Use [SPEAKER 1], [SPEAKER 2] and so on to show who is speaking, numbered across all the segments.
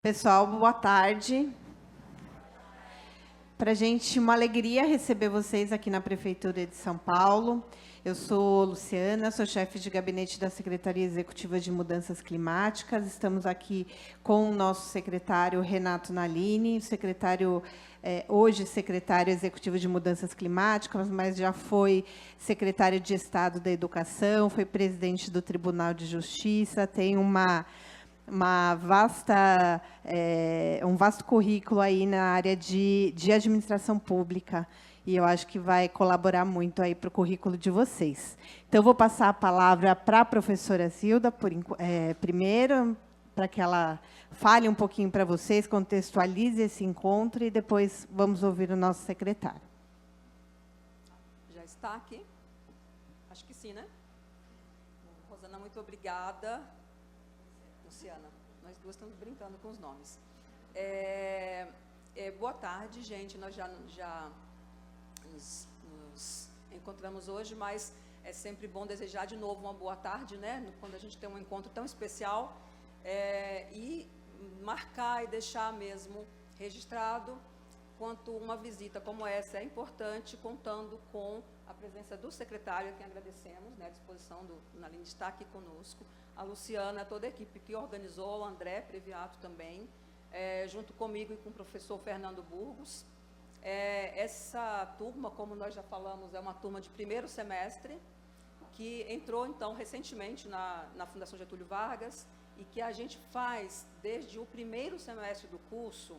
[SPEAKER 1] Pessoal, boa tarde. Para a gente, uma alegria receber vocês aqui na Prefeitura de São Paulo. Eu sou Luciana, sou chefe de gabinete da Secretaria Executiva de Mudanças Climáticas. Estamos aqui com o nosso secretário Renato Nalini, hoje secretário executivo de Mudanças Climáticas, mas já foi secretário de Estado da Educação, foi presidente do Tribunal de Justiça, tem um vasto currículo aí na área de administração pública, e eu acho que vai colaborar muito aí para o currículo de vocês. Então, eu vou passar a palavra para a professora Zilda, primeiro, para que ela fale um pouquinho para vocês, contextualize esse encontro, e depois vamos ouvir o nosso secretário.
[SPEAKER 2] Já está aqui? Acho que sim, né? Rosana, muito obrigada. Luciana, nós duas estamos brincando com os nomes. Boa tarde, gente. Nós já nos encontramos hoje, mas é sempre bom desejar de novo uma boa tarde, né? Quando a gente tem um encontro tão especial, e marcar e deixar mesmo registrado quanto uma visita como essa é importante, contando com a presença do secretário, a quem agradecemos, né, a disposição do Nalini estar aqui conosco, a Luciana, toda a equipe que organizou, o André Previato também, junto comigo e com o professor Fernando Burgos. Essa turma, como nós já falamos, é uma turma de primeiro semestre, que entrou, então, recentemente na Fundação Getúlio Vargas, e que a gente faz, desde o primeiro semestre do curso,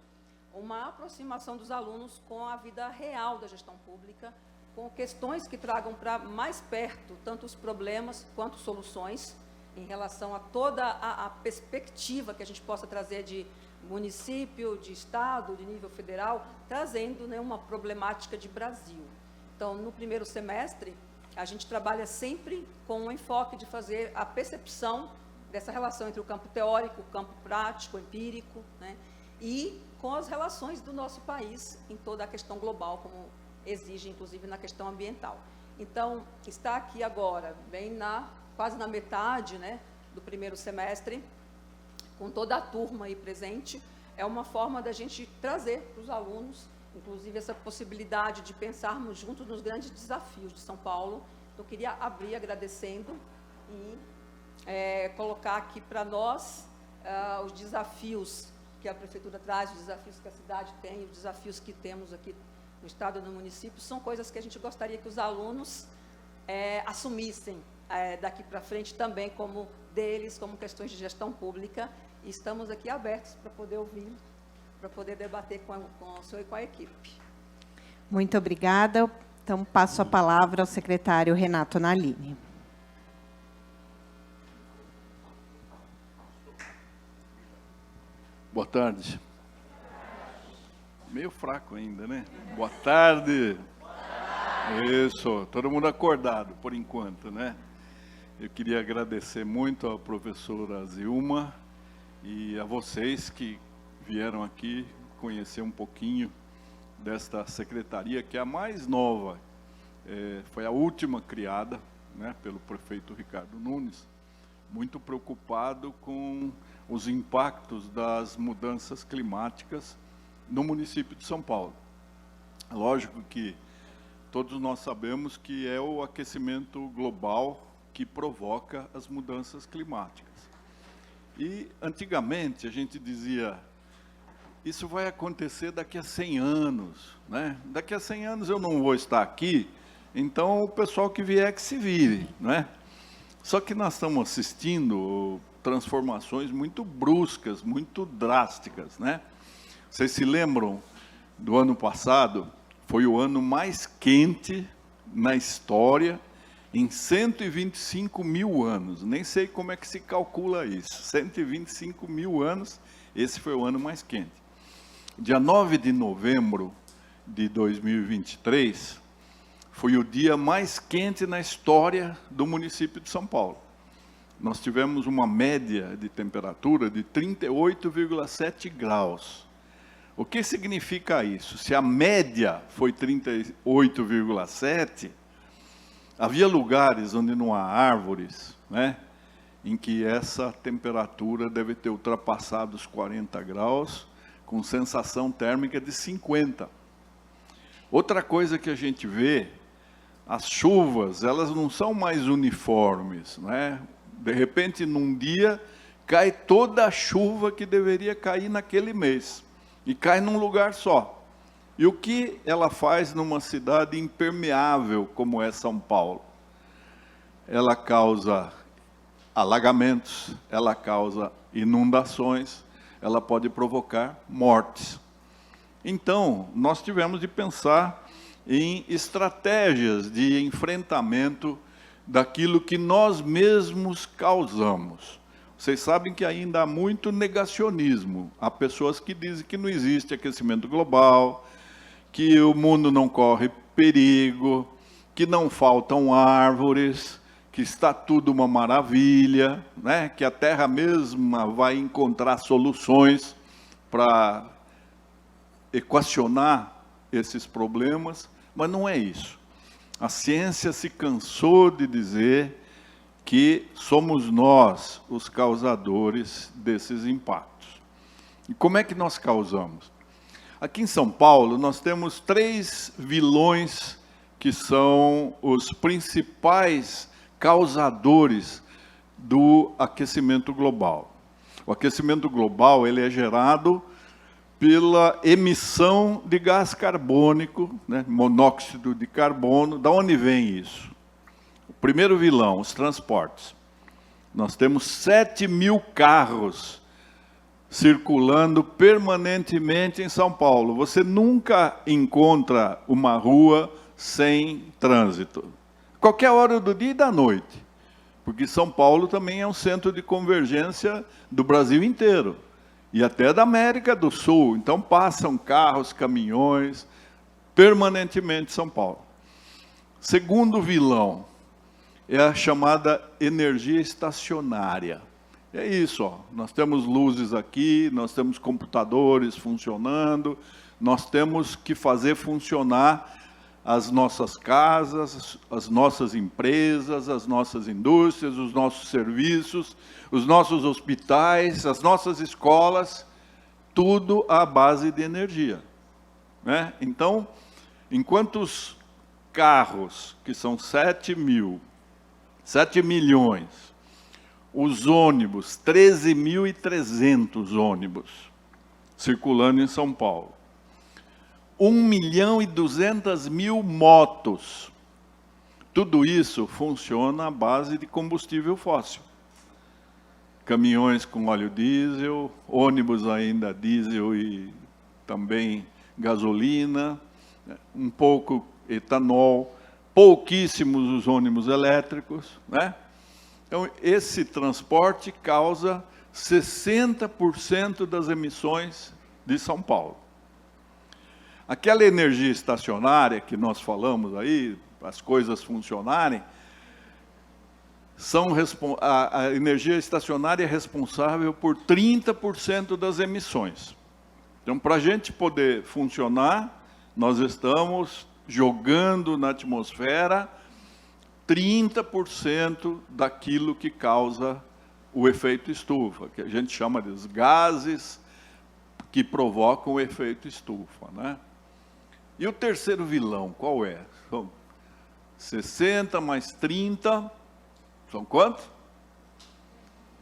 [SPEAKER 2] uma aproximação dos alunos com a vida real da gestão pública, com questões que tragam para mais perto tanto os problemas quanto soluções, em relação a toda a perspectiva que a gente possa trazer de município, de estado, de nível federal, trazendo, né, uma problemática de Brasil. Então, no primeiro semestre, a gente trabalha sempre com o enfoque de fazer a percepção dessa relação entre o campo teórico, o campo prático, empírico, né, e com as relações do nosso país em toda a questão global, como exige, inclusive, na questão ambiental. Então, está aqui agora, bem quase na metade, né, do primeiro semestre, com toda a turma aí presente, é uma forma da gente trazer para os alunos, inclusive, essa possibilidade de pensarmos juntos nos grandes desafios de São Paulo. Então, eu queria abrir agradecendo e colocar aqui para nós os desafios que a Prefeitura traz, os desafios que a cidade tem, os desafios que temos aqui no Estado e no município, são coisas que a gente gostaria que os alunos assumissem daqui para frente também como deles, como questões de gestão pública, e estamos aqui abertos para poder ouvir, para poder debater com o senhor e com a equipe.
[SPEAKER 1] Muito obrigada. Então, passo a palavra ao secretário Renato Nalini.
[SPEAKER 3] Boa tarde. Meio fraco ainda, né? Boa tarde. Isso, todo mundo acordado, por enquanto, né? Eu queria agradecer muito à professora Zilma e a vocês que vieram aqui conhecer um pouquinho desta secretaria, que é a mais nova, foi a última criada, né, pelo prefeito Ricardo Nunes, muito preocupado com os impactos das mudanças climáticas no município de São Paulo. Lógico que todos nós sabemos que é o aquecimento global que provoca as mudanças climáticas. E, antigamente, a gente dizia, isso vai acontecer daqui a 100 anos, né? Daqui a 100 anos eu não vou estar aqui, então o pessoal que vier que se vire, né? Só que nós estamos assistindo transformações muito bruscas, muito drásticas, né? Vocês se lembram do ano passado? Foi o ano mais quente na história, em 125 mil anos. Nem sei como é que se calcula isso. 125 mil anos, esse foi o ano mais quente. Dia 9 de novembro de 2023, foi o dia mais quente na história do município de São Paulo. Nós tivemos uma média de temperatura de 38,7 graus. O que significa isso? Se a média foi 38,7, havia lugares onde não há árvores, né? em que essa temperatura deve ter ultrapassado os 40 graus, com sensação térmica de 50. Outra coisa que a gente vê, as chuvas, elas não são mais uniformes, né? De repente, num dia, cai toda a chuva que deveria cair naquele mês, e cai num lugar só. E o que ela faz numa cidade impermeável como é São Paulo? Ela causa alagamentos, ela causa inundações, ela pode provocar mortes. Então, nós tivemos de pensar em estratégias de enfrentamento daquilo que nós mesmos causamos. Vocês sabem que ainda há muito negacionismo. Há pessoas que dizem que não existe aquecimento global, que o mundo não corre perigo, que não faltam árvores, que está tudo uma maravilha, né? Que a Terra mesma vai encontrar soluções para equacionar esses problemas, mas não é isso. A ciência se cansou de dizer que somos nós os causadores desses impactos. E como é que nós causamos? Aqui em São Paulo, nós temos 3 vilões que são os principais causadores do aquecimento global. O aquecimento global ele é gerado pela emissão de gás carbônico, né, monóxido de carbono. Da onde vem isso? O primeiro vilão, os transportes. Nós temos 7.000 carros circulando permanentemente em São Paulo. Você nunca encontra uma rua sem trânsito. Qualquer hora do dia e da noite. Porque São Paulo também é um centro de convergência do Brasil inteiro. E até da América do Sul. Então passam carros, caminhões, permanentemente em São Paulo. Segundo vilão, é a chamada energia estacionária. É isso, ó. Nós temos luzes aqui, nós temos computadores funcionando, nós temos que fazer funcionar as nossas casas, as nossas empresas, as nossas indústrias, os nossos serviços, os nossos hospitais, as nossas escolas, tudo à base de energia, né? Então, enquanto os carros, que são 7 milhões, os ônibus, 13.300 ônibus, circulando em São Paulo, 1.200.000 motos. Tudo isso funciona à base de combustível fóssil. Caminhões com óleo diesel, ônibus ainda diesel e também gasolina, um pouco etanol, pouquíssimos os ônibus elétricos, né? Então, esse transporte causa 60% das emissões de São Paulo. Aquela energia estacionária que nós falamos aí, as coisas funcionarem, a energia estacionária é responsável por 30% das emissões. Então, para a gente poder funcionar, nós estamos jogando na atmosfera 30% daquilo que causa o efeito estufa, que a gente chama de gases que provocam o efeito estufa, né? E o terceiro vilão, qual é? São 60 mais 30, são quanto?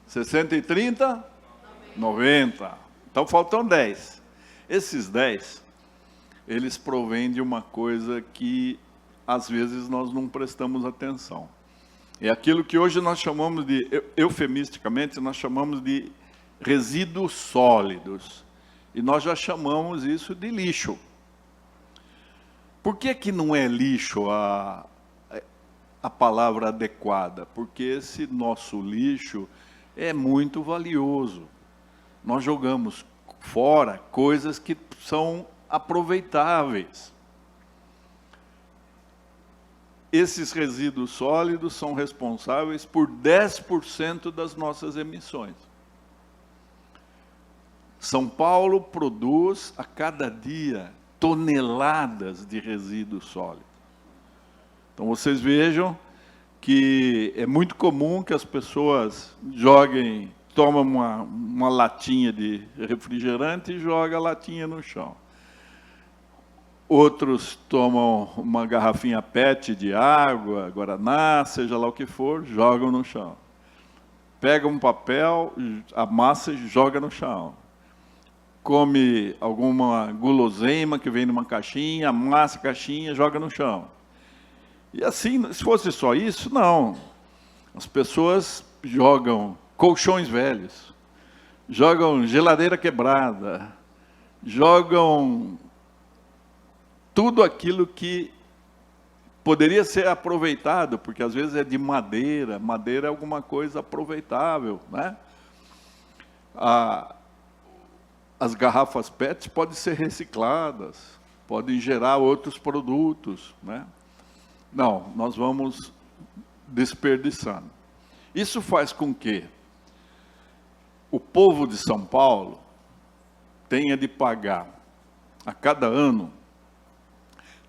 [SPEAKER 3] 60 e 30? 90. Então faltam 10. Esses 10, eles provêm de uma coisa que às vezes nós não prestamos atenção. É aquilo que hoje nós chamamos de, eufemisticamente, nós chamamos de resíduos sólidos. E nós já chamamos isso de lixo. Por que que não é lixo a palavra adequada? Porque esse nosso lixo é muito valioso. Nós jogamos fora coisas que são aproveitáveis. Esses resíduos sólidos são responsáveis por 10% das nossas emissões. São Paulo produz a cada dia toneladas de resíduos sólidos. Então vocês vejam que é muito comum que as pessoas tomam uma latinha de refrigerante e jogam a latinha no chão. Outros tomam uma garrafinha PET de água, guaraná, seja lá o que for, jogam no chão. Pega um papel, amassa e joga no chão. Come alguma guloseima que vem numa caixinha, amassa a caixinha, joga no chão. E assim, se fosse só isso, não. As pessoas jogam colchões velhos, jogam geladeira quebrada, jogam tudo aquilo que poderia ser aproveitado, porque às vezes é de madeira, madeira é alguma coisa aproveitável, né? As garrafas PET podem ser recicladas, podem gerar outros produtos, né? Não, nós vamos desperdiçando. Isso faz com que o povo de São Paulo tenha de pagar, a cada ano,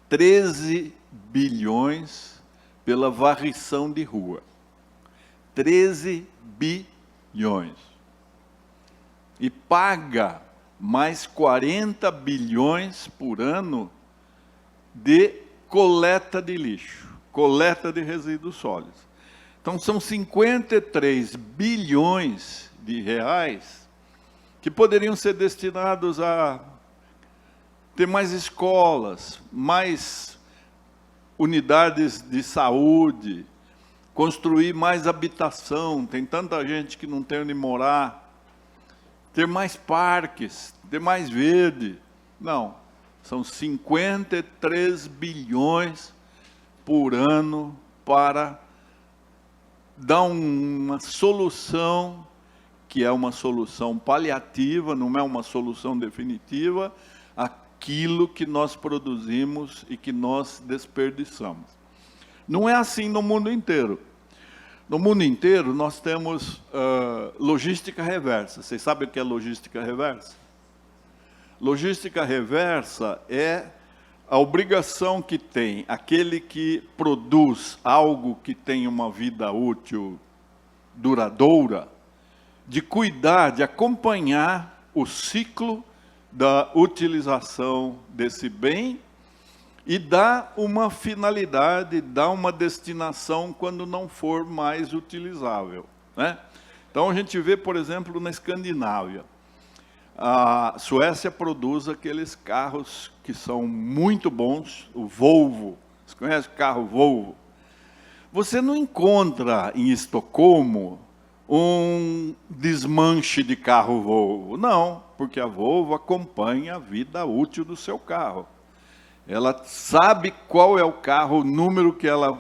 [SPEAKER 3] 13 bilhões pela varrição de rua. 13 bilhões. E paga mais 40 bilhões por ano de coleta de lixo, coleta de resíduos sólidos. Então, são 53 bilhões de reais que poderiam ser destinados a ter mais escolas, mais unidades de saúde, construir mais habitação, tem tanta gente que não tem onde morar, ter mais parques, ter mais verde. Não, são 53 bilhões por ano para dar uma solução, que é uma solução paliativa, não é uma solução definitiva, aquilo que nós produzimos e que nós desperdiçamos. Não é assim no mundo inteiro. No mundo inteiro, nós temos logística reversa. Vocês sabem o que é logística reversa? Logística reversa é a obrigação que tem aquele que produz algo que tem uma vida útil duradoura, de cuidar, de acompanhar o ciclo da utilização desse bem e dar uma finalidade, dar uma destinação quando não for mais utilizável, né? Então a gente vê, por exemplo, na Escandinávia, a Suécia produz aqueles carros que são muito bons, o Volvo. Você conhece o carro Volvo? Você não encontra em Estocolmo um desmanche de carro Volvo. Não, porque a Volvo acompanha a vida útil do seu carro. Ela sabe qual é o carro, o número que ela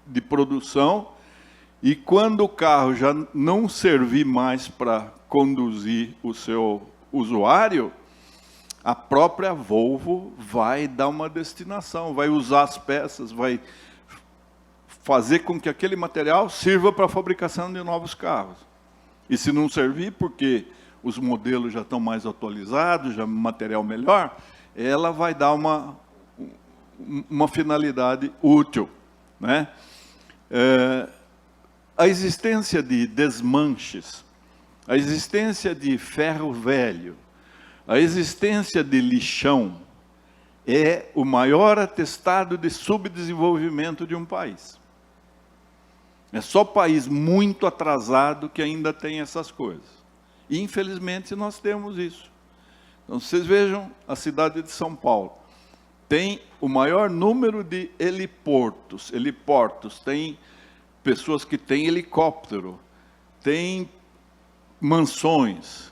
[SPEAKER 3] de produção, e quando o carro já não servir mais para conduzir o seu usuário, a própria Volvo vai dar uma destinação, vai usar as peças, vai fazer com que aquele material sirva para a fabricação de novos carros. E se não servir, porque os modelos já estão mais atualizados, já material melhor, ela vai dar uma finalidade útil, né? A existência de desmanches, a existência de ferro velho, a existência de lixão é o maior atestado de subdesenvolvimento de um país. É só país muito atrasado que ainda tem essas coisas. E, infelizmente, nós temos isso. Então, vocês vejam, a cidade de São Paulo tem o maior número de heliportos. Heliportos, tem pessoas que têm helicóptero, tem mansões,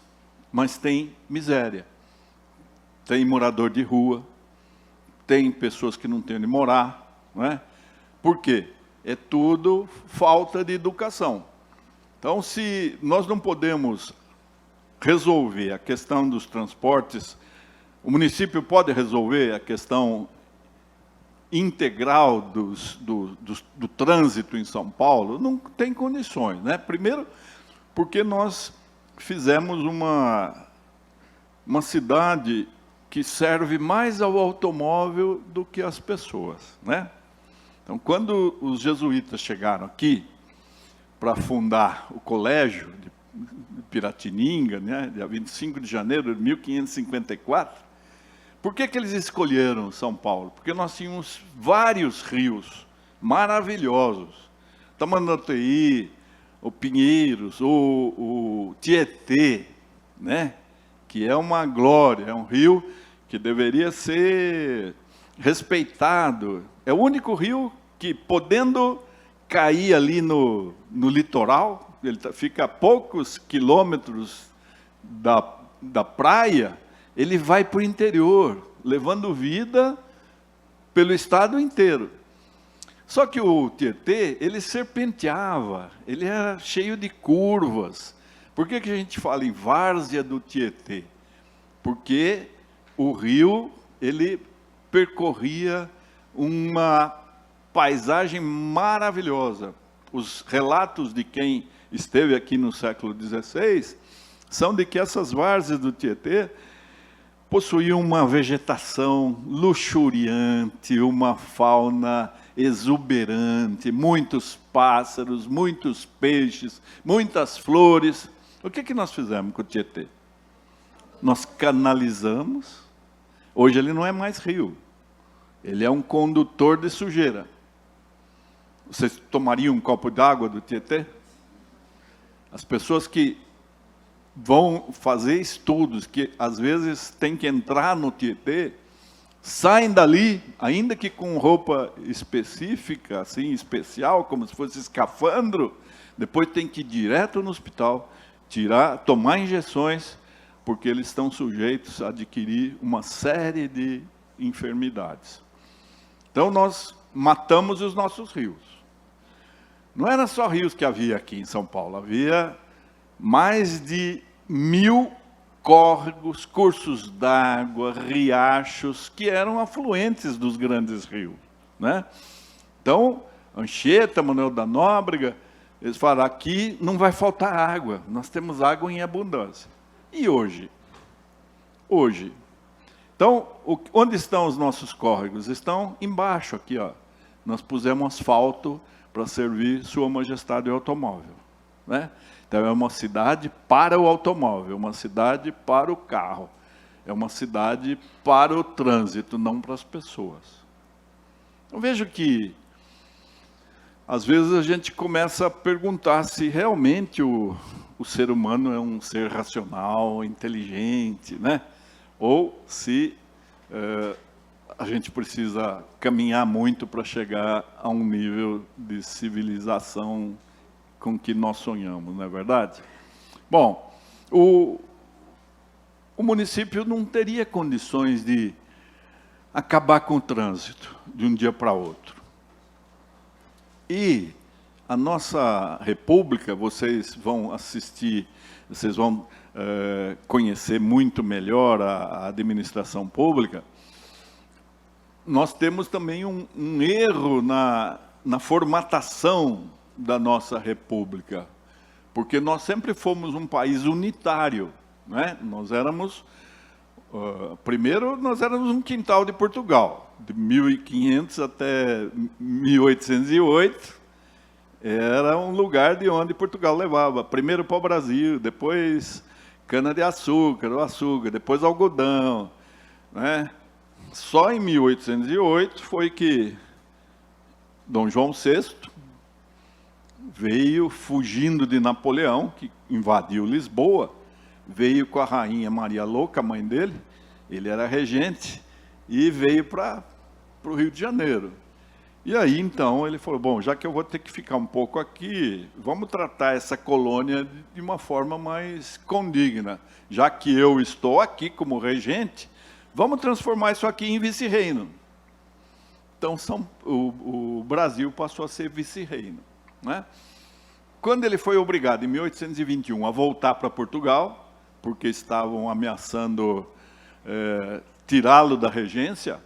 [SPEAKER 3] mas tem miséria. Tem morador de rua, tem pessoas que não têm onde morar, não é? Por quê? É tudo falta de educação. Então, se nós não podemos resolver a questão dos transportes, o município pode resolver a questão integral do trânsito em São Paulo? Não tem condições, né? Primeiro, porque nós fizemos uma cidade que serve mais ao automóvel do que às pessoas, né? Então, quando os jesuítas chegaram aqui para fundar o colégio de Piratininga, né, dia 25 de janeiro de 1554, por que eles escolheram São Paulo? Porque nós tínhamos vários rios maravilhosos. Tamanduateí, o Pinheiros, o Tietê, né, que é uma glória, é um rio que deveria ser respeitado. É o único rio que, podendo cair ali no litoral, ele fica a poucos quilômetros da praia, ele vai para o interior, levando vida pelo estado inteiro. Só que o Tietê, ele serpenteava, ele era cheio de curvas. Por que a gente fala em várzea do Tietê? Porque o rio, ele percorria uma paisagem maravilhosa. Os relatos de quem esteve aqui no século XVI são de que essas várzeas do Tietê possuíam uma vegetação luxuriante, uma fauna exuberante, muitos pássaros, muitos peixes, muitas flores. O que nós fizemos com o Tietê? Nós canalizamos. Hoje ele não é mais rio, ele é um condutor de sujeira. Vocês tomariam um copo d'água do Tietê? As pessoas que vão fazer estudos, que às vezes tem que entrar no Tietê, saem dali, ainda que com roupa específica, assim, especial, como se fosse escafandro, depois tem que ir direto no hospital, tomar injeções, porque eles estão sujeitos a adquirir uma série de enfermidades. Então nós matamos os nossos rios. Não era só rios que havia aqui em São Paulo, havia mais de 1000 córregos, cursos d'água, riachos, que eram afluentes dos grandes rios, né? Então, Anchieta, Manuel da Nóbrega, eles falaram, aqui não vai faltar água, nós temos água em abundância. E hoje? Hoje. Então, onde estão os nossos córregos? Estão embaixo aqui, ó. Nós pusemos asfalto para servir Sua Majestade o automóvel, né? Então, é uma cidade para o automóvel, uma cidade para o carro, é uma cidade para o trânsito, não para as pessoas. Eu vejo que, às vezes, a gente começa a perguntar se realmente o ser humano é um ser racional, inteligente, né? Ou se a gente precisa caminhar muito para chegar a um nível de civilização com que nós sonhamos, não é verdade? Bom, o município não teria condições de acabar com o trânsito de um dia para outro. E a nossa república, vocês vão assistir, vocês vão conhecer muito melhor a administração pública. Nós temos também um erro na formatação da nossa república, porque nós sempre fomos um país unitário, né? Nós éramos, primeiro, nós éramos um quintal de Portugal, de 1500 até 1808, era um lugar de onde Portugal levava, primeiro para o Brasil, depois cana-de-açúcar, o açúcar, depois algodão, né? Só em 1808 foi que Dom João VI veio fugindo de Napoleão, que invadiu Lisboa, veio com a rainha Maria Louca, a mãe dele, ele era regente, e veio para o Rio de Janeiro. E aí, então, ele falou, bom, já que eu vou ter que ficar um pouco aqui, vamos tratar essa colônia de uma forma mais condigna. Já que eu estou aqui como regente, vamos transformar isso aqui em vice-reino. Então, o Brasil passou a ser vice-reino, né? Quando ele foi obrigado, em 1821, a voltar para Portugal, porque estavam ameaçando tirá-lo da regência,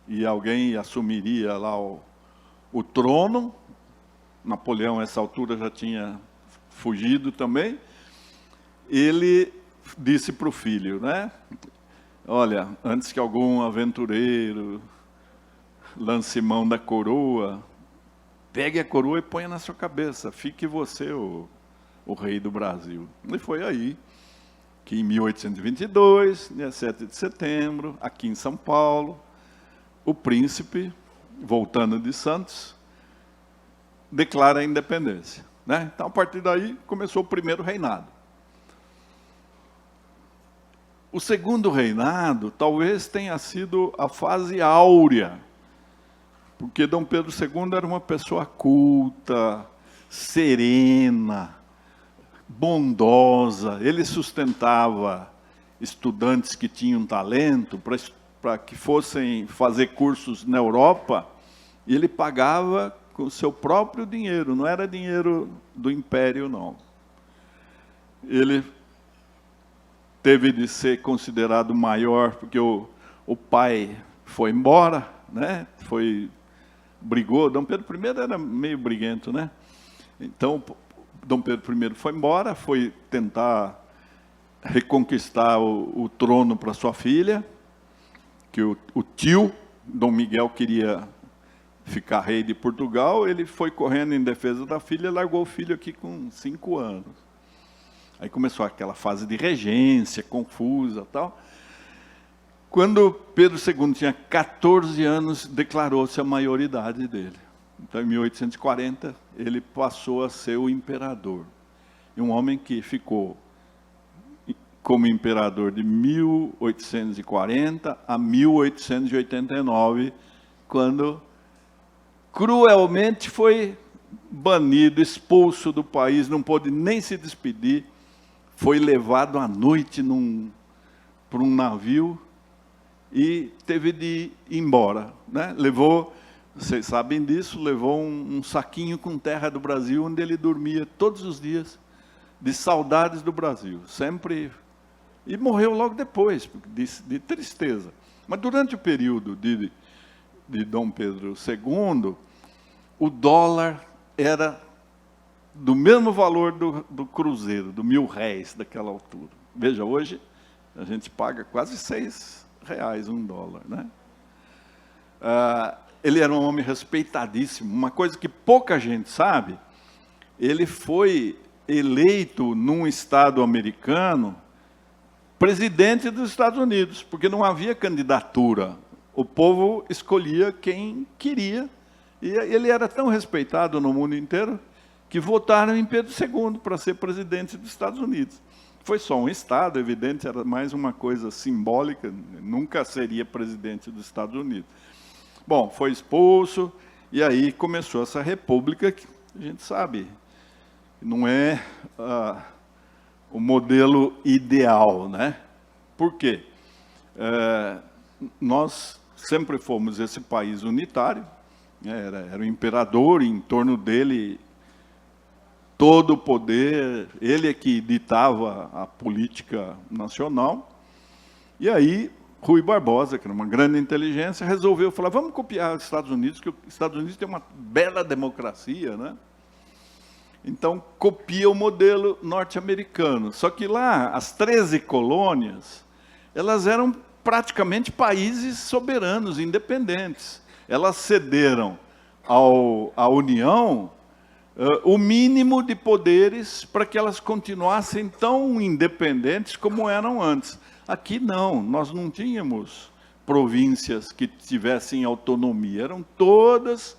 [SPEAKER 3] e alguém assumiria lá o trono. Napoleão, a essa altura, já tinha fugido também. Ele disse para o filho, né? Olha, antes que algum aventureiro lance mão da coroa, pegue a coroa e ponha na sua cabeça, fique você o rei do Brasil. E foi aí que em 1822, dia 7 de setembro, aqui em São Paulo, o príncipe, voltando de Santos, declara a independência, né? Então, a partir daí, começou o primeiro reinado. O segundo reinado talvez tenha sido a fase áurea, porque Dom Pedro II era uma pessoa culta, serena, bondosa. Ele sustentava estudantes que tinham talento para que fossem fazer cursos na Europa, e ele pagava com o seu próprio dinheiro, não era dinheiro do império, não. Ele teve de ser considerado maior, porque o pai foi embora, né? Brigou. Dom Pedro I era meio briguento, né? Então, Dom Pedro I foi embora, foi tentar reconquistar o trono para sua filha, que o tio, Dom Miguel, queria ficar rei de Portugal. Ele foi correndo em defesa da filha e largou o filho aqui com 5 anos. Aí começou aquela fase de regência, confusa e tal. Quando Pedro II tinha 14 anos, declarou-se a maioridade dele. Então, em 1840, ele passou a ser o imperador. E um homem que ficou como imperador de 1840 a 1889, quando cruelmente foi banido, expulso do país, não pôde nem se despedir, foi levado à noite por um navio e teve de ir embora, né? Levou, vocês sabem disso, levou um saquinho com terra do Brasil, onde ele dormia todos os dias, de saudades do Brasil, sempre, e morreu logo depois, de tristeza. Mas durante o período de Dom Pedro II, o dólar era do mesmo valor do cruzeiro, do R$1.000 daquela altura. Veja, hoje a gente paga quase R$6 um dólar, né? Ele era um homem respeitadíssimo. Uma coisa que pouca gente sabe, ele foi eleito num estado americano presidente dos Estados Unidos, porque não havia candidatura. O povo escolhia quem queria, e ele era tão respeitado no mundo inteiro que votaram em Pedro II para ser presidente dos Estados Unidos. Foi só um estado, evidente, era mais uma coisa simbólica, nunca seria presidente dos Estados Unidos. Bom, foi expulso, e aí começou essa república, que a gente sabe, não é o modelo ideal, né? Por quê? Nós sempre fomos esse país unitário, né? Era o imperador, e em torno dele todo o poder, ele é que ditava a política nacional. E aí, Rui Barbosa, que era uma grande inteligência, resolveu falar, vamos copiar os Estados Unidos, que os Estados Unidos tem uma bela democracia, né? Então, copia o modelo norte-americano. Só que lá, as 13 colônias, elas eram praticamente países soberanos, independentes. Elas cederam à União o mínimo de poderes para que elas continuassem tão independentes como eram antes. Aqui não, nós não tínhamos províncias que tivessem autonomia, eram todas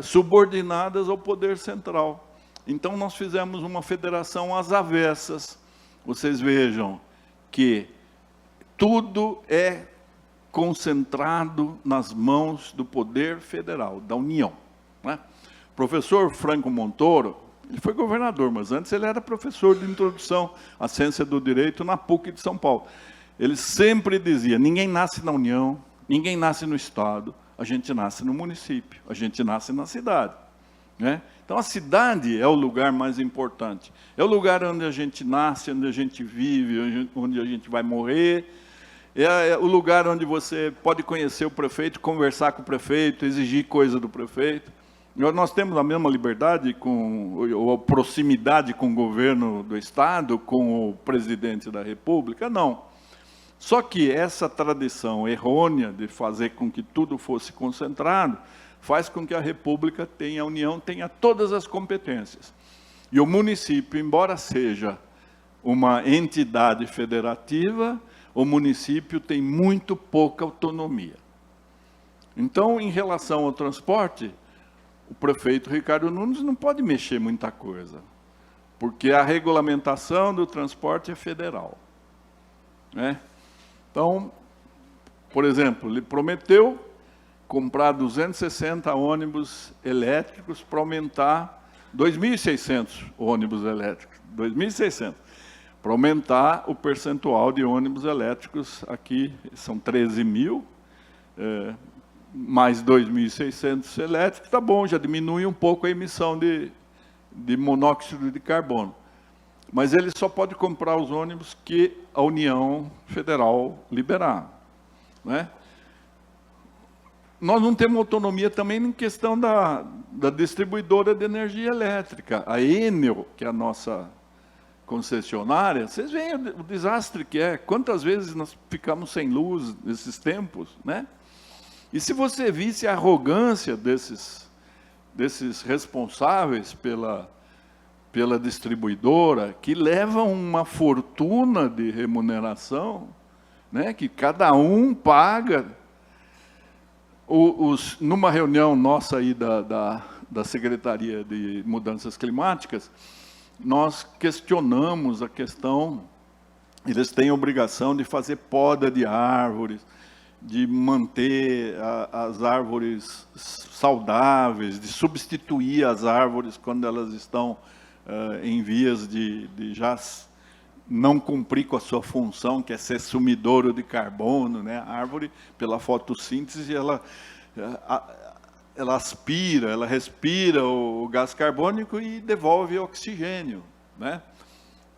[SPEAKER 3] subordinadas ao poder central. Então nós fizemos uma federação às avessas. Vocês vejam que tudo é concentrado nas mãos do poder federal, da União, né? O professor Franco Montoro, ele foi governador, mas antes ele era professor de introdução à ciência do direito na PUC de São Paulo. Ele sempre dizia, ninguém nasce na União, ninguém nasce no Estado, a gente nasce no município, a gente nasce na cidade, né? Então a cidade é o lugar mais importante, é o lugar onde a gente nasce, onde a gente vive, onde a gente vai morrer, é o lugar onde você pode conhecer o prefeito, conversar com o prefeito, exigir coisa do prefeito. Nós temos a mesma liberdade, ou proximidade com o governo do Estado, com o presidente da República? Não. Só que essa tradição errônea de fazer com que tudo fosse concentrado, faz com que a República tenha, a União tenha todas as competências. E o município, embora seja uma entidade federativa, o município tem muito pouca autonomia. Então, em relação ao transporte, o prefeito Ricardo Nunes não pode mexer muita coisa, porque a regulamentação do transporte é federal, né? Então, por exemplo, ele prometeu comprar 260 ônibus elétricos para aumentar 2.600 ônibus elétricos, 2.600, para aumentar o percentual de ônibus elétricos aqui, são 13 mil, mais 2.600 elétricos, tá bom, já diminui um pouco a emissão de monóxido de carbono. Mas ele só pode comprar os ônibus que a União Federal liberar, né? Nós não temos autonomia também em questão da distribuidora de energia elétrica. A Enel, que é a nossa concessionária, vocês veem o desastre que é. Quantas vezes nós ficamos sem luz nesses tempos, né? E se você visse a arrogância desses responsáveis pela distribuidora, que levam uma fortuna de remuneração, né, que cada um paga. Numa reunião nossa aí da Secretaria de Mudanças Climáticas, nós questionamos a questão, eles têm a obrigação de fazer poda de árvores, de manter as árvores saudáveis, de substituir as árvores quando elas estão em vias de já não cumprir com a sua função, que é ser sumidouro de carbono, né? A árvore, pela fotossíntese, ela aspira, ela respira o gás carbônico e devolve oxigênio, né?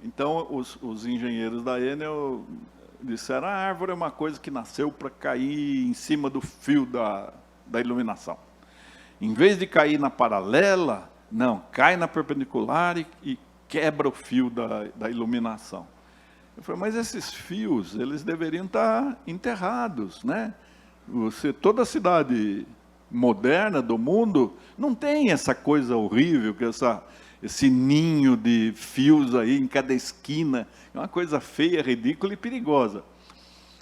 [SPEAKER 3] Então, os engenheiros da Enel disseram: a árvore é uma coisa que nasceu para cair em cima do fio da iluminação. Em vez de cair na paralela, não, cai na perpendicular e quebra o fio da iluminação. Eu falei: mas esses fios, eles deveriam estar enterrados, né? Toda cidade moderna do mundo não tem essa coisa horrível, que esse ninho de fios aí em cada esquina, é uma coisa feia, ridícula e perigosa.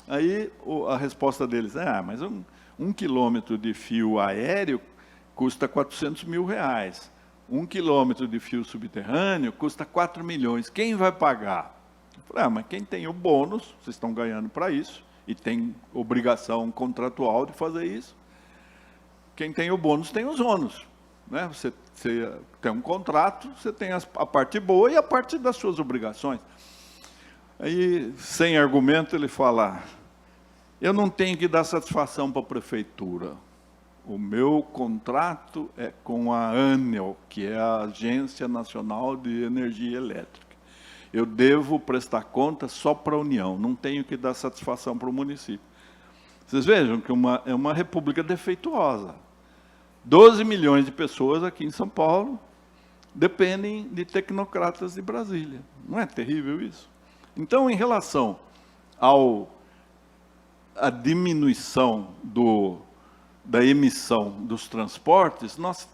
[SPEAKER 3] Aí a resposta deles: mas um quilômetro de fio aéreo custa R$400 mil. 1 quilômetro de fio subterrâneo custa 4 milhões. Quem vai pagar? Eu falei: mas quem tem o bônus, vocês estão ganhando para isso, e tem obrigação contratual de fazer isso. Quem tem o bônus tem os ônus, né? Você tem um contrato, você tem a parte boa e a parte das suas obrigações. Aí, sem argumento, ele fala: eu não tenho que dar satisfação para a prefeitura. O meu contrato é com a ANEEL, que é a Agência Nacional de Energia Elétrica. Eu devo prestar conta só para a União, não tenho que dar satisfação para o município. Vocês vejam que é uma república defeituosa. 12 milhões de pessoas aqui em São Paulo dependem de tecnocratas de Brasília. Não é terrível isso? Então, em relação à diminuição da emissão dos transportes, nós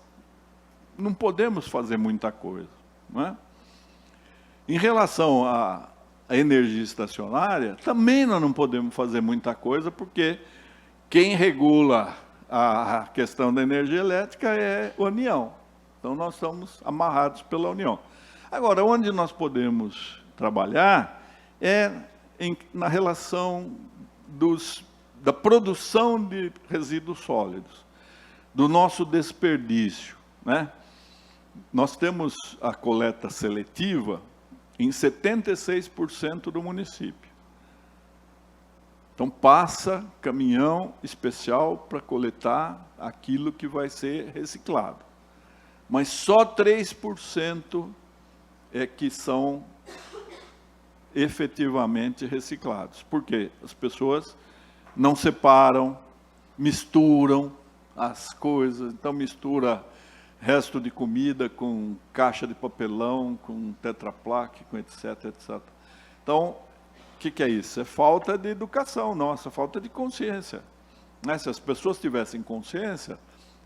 [SPEAKER 3] não podemos fazer muita coisa, não é? Em relação à energia estacionária, também nós não podemos fazer muita coisa, porque quem regula a questão da energia elétrica é a União. Então, nós estamos amarrados pela União. Agora, onde nós podemos trabalhar é na relação da produção de resíduos sólidos, do nosso desperdício, né? Nós temos a coleta seletiva em 76% do município. Então, passa caminhão especial para coletar aquilo que vai ser reciclado. Mas só 3% é que são efetivamente reciclados. Por quê? As pessoas não separam, misturam as coisas. Então, mistura resto de comida com caixa de papelão, com Tetra Pak, com etc, etc. Então, que é isso? É falta de educação nossa, falta de consciência. Né? Se as pessoas tivessem consciência,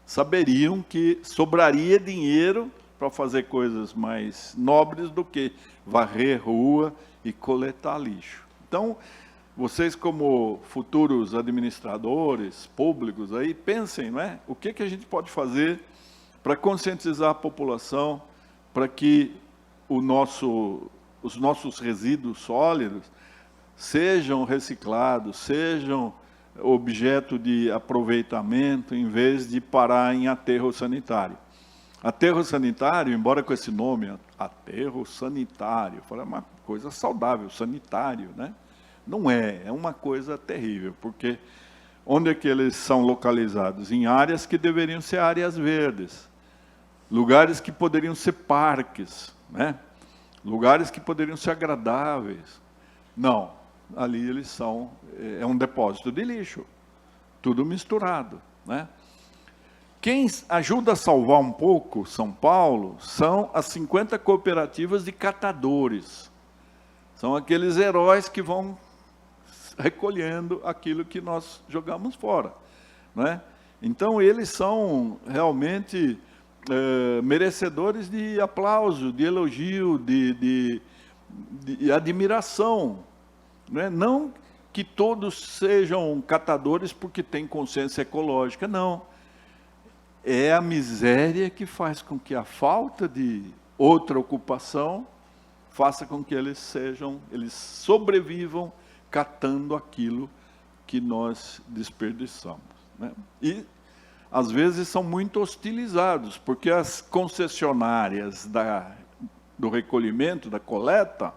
[SPEAKER 3] saberiam que sobraria dinheiro para fazer coisas mais nobres do que varrer rua e coletar lixo. Então, vocês como futuros administradores públicos aí, pensem, né? O que a gente pode fazer para conscientizar a população, para que os nossos resíduos sólidos sejam reciclados, sejam objeto de aproveitamento, em vez de parar em aterro sanitário. Aterro sanitário, embora com esse nome, aterro sanitário, é uma coisa saudável, sanitário, né? Não é uma coisa terrível, porque onde é que eles são localizados? Em áreas que deveriam ser áreas verdes, lugares que poderiam ser parques, né? Lugares que poderiam ser agradáveis. Não, ali eles são, é um depósito de lixo, tudo misturado, né? Quem ajuda a salvar um pouco São Paulo são as 50 cooperativas de catadores. São aqueles heróis que vão recolhendo aquilo que nós jogamos fora, né? Então, eles são realmente merecedores de aplauso, de elogio, de admiração, né? Não que todos sejam catadores porque têm consciência ecológica, não. É a miséria que faz com que a falta de outra ocupação faça com que eles sobrevivam catando aquilo que nós desperdiçamos, né? E, às vezes, são muito hostilizados, porque as concessionárias do recolhimento, da coleta,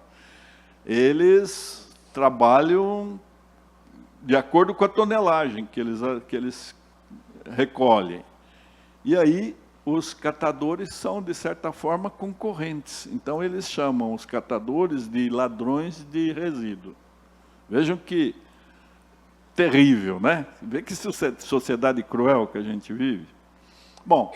[SPEAKER 3] eles trabalham de acordo com a tonelagem que eles recolhem. E aí, os catadores são, de certa forma, concorrentes. Então, eles chamam os catadores de ladrões de resíduo. Vejam que terrível, né? Vê que sociedade cruel que a gente vive. Bom,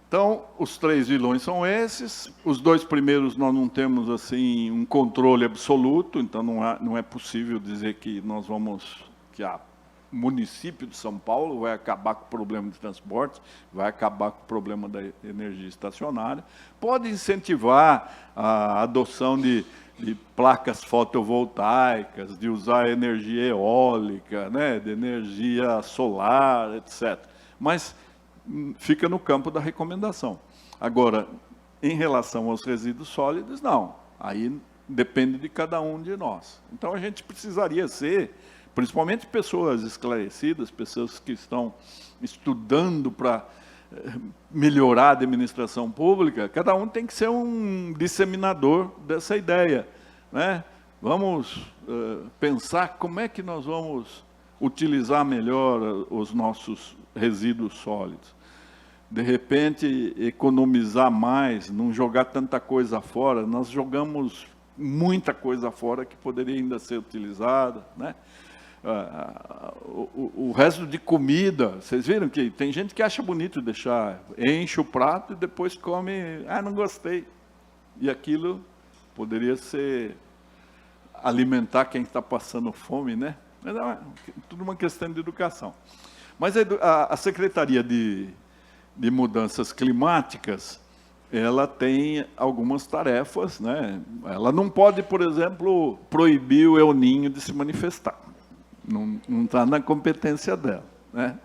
[SPEAKER 3] então, os 3 vilões são esses. Os 2 primeiros nós não temos assim um controle absoluto, então não é possível dizer que o município de São Paulo vai acabar com o problema de transporte, vai acabar com o problema da energia estacionária. Pode incentivar a adoção de placas fotovoltaicas, de usar energia eólica, né, de energia solar, etc. Mas fica no campo da recomendação. Agora, em relação aos resíduos sólidos, não. Aí depende de cada um de nós. Então, a gente precisaria ser, principalmente pessoas esclarecidas, pessoas que estão estudando para melhorar a administração pública, cada um tem que ser um disseminador dessa ideia, né? Vamos pensar como é que nós vamos utilizar melhor os nossos resíduos sólidos. De repente, economizar mais, não jogar tanta coisa fora. Nós jogamos muita coisa fora que poderia ainda ser utilizada, né? O resto de comida, vocês viram que tem gente que acha bonito deixar, enche o prato e depois come, não gostei. E aquilo poderia ser alimentar quem está passando fome, né? Mas é tudo uma questão de educação. Mas a Secretaria de Mudanças Climáticas, ela tem algumas tarefas, né? Ela não pode, por exemplo, proibir o El Niño de se manifestar. Não está na competência dela, né?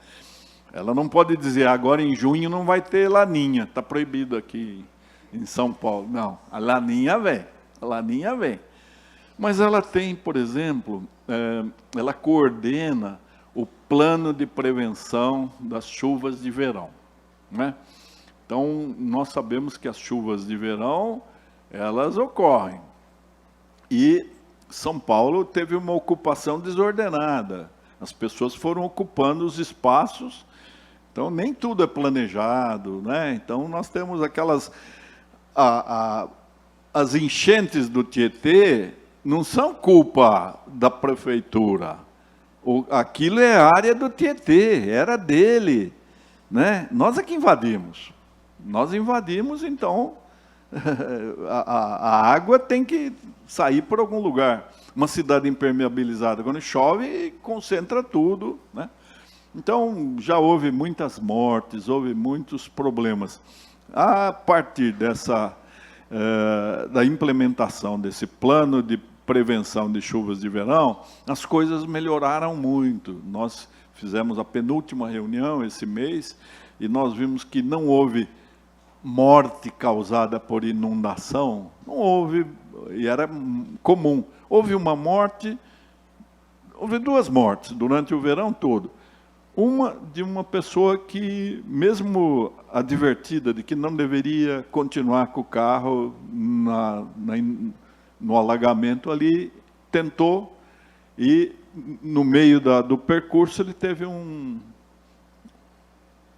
[SPEAKER 3] Ela não pode dizer, agora em junho não vai ter laninha, está proibido aqui em São Paulo. Não, a laninha vem. Mas ela tem, por exemplo, ela coordena o plano de prevenção das chuvas de verão, né? Então, nós sabemos que as chuvas de verão, elas ocorrem. E São Paulo teve uma ocupação desordenada. As pessoas foram ocupando os espaços, então nem tudo é planejado, né? Então nós temos aquelas... as enchentes do Tietê não são culpa da prefeitura. Aquilo é área do Tietê, era dele, né? Nós é que invadimos. Nós invadimos, então A água tem que sair por algum lugar. Uma cidade impermeabilizada, quando chove, concentra tudo, né? Então, já houve muitas mortes, houve muitos problemas. A partir da implementação desse plano de prevenção de chuvas de verão, as coisas melhoraram muito. Nós fizemos a penúltima reunião esse mês e nós vimos que não houve morte causada por inundação, não houve, e era comum. Houve uma morte, houve 2 mortes durante o verão todo. Uma de uma pessoa que, mesmo advertida de que não deveria continuar com o carro no alagamento ali, tentou, e no meio do percurso ele teve um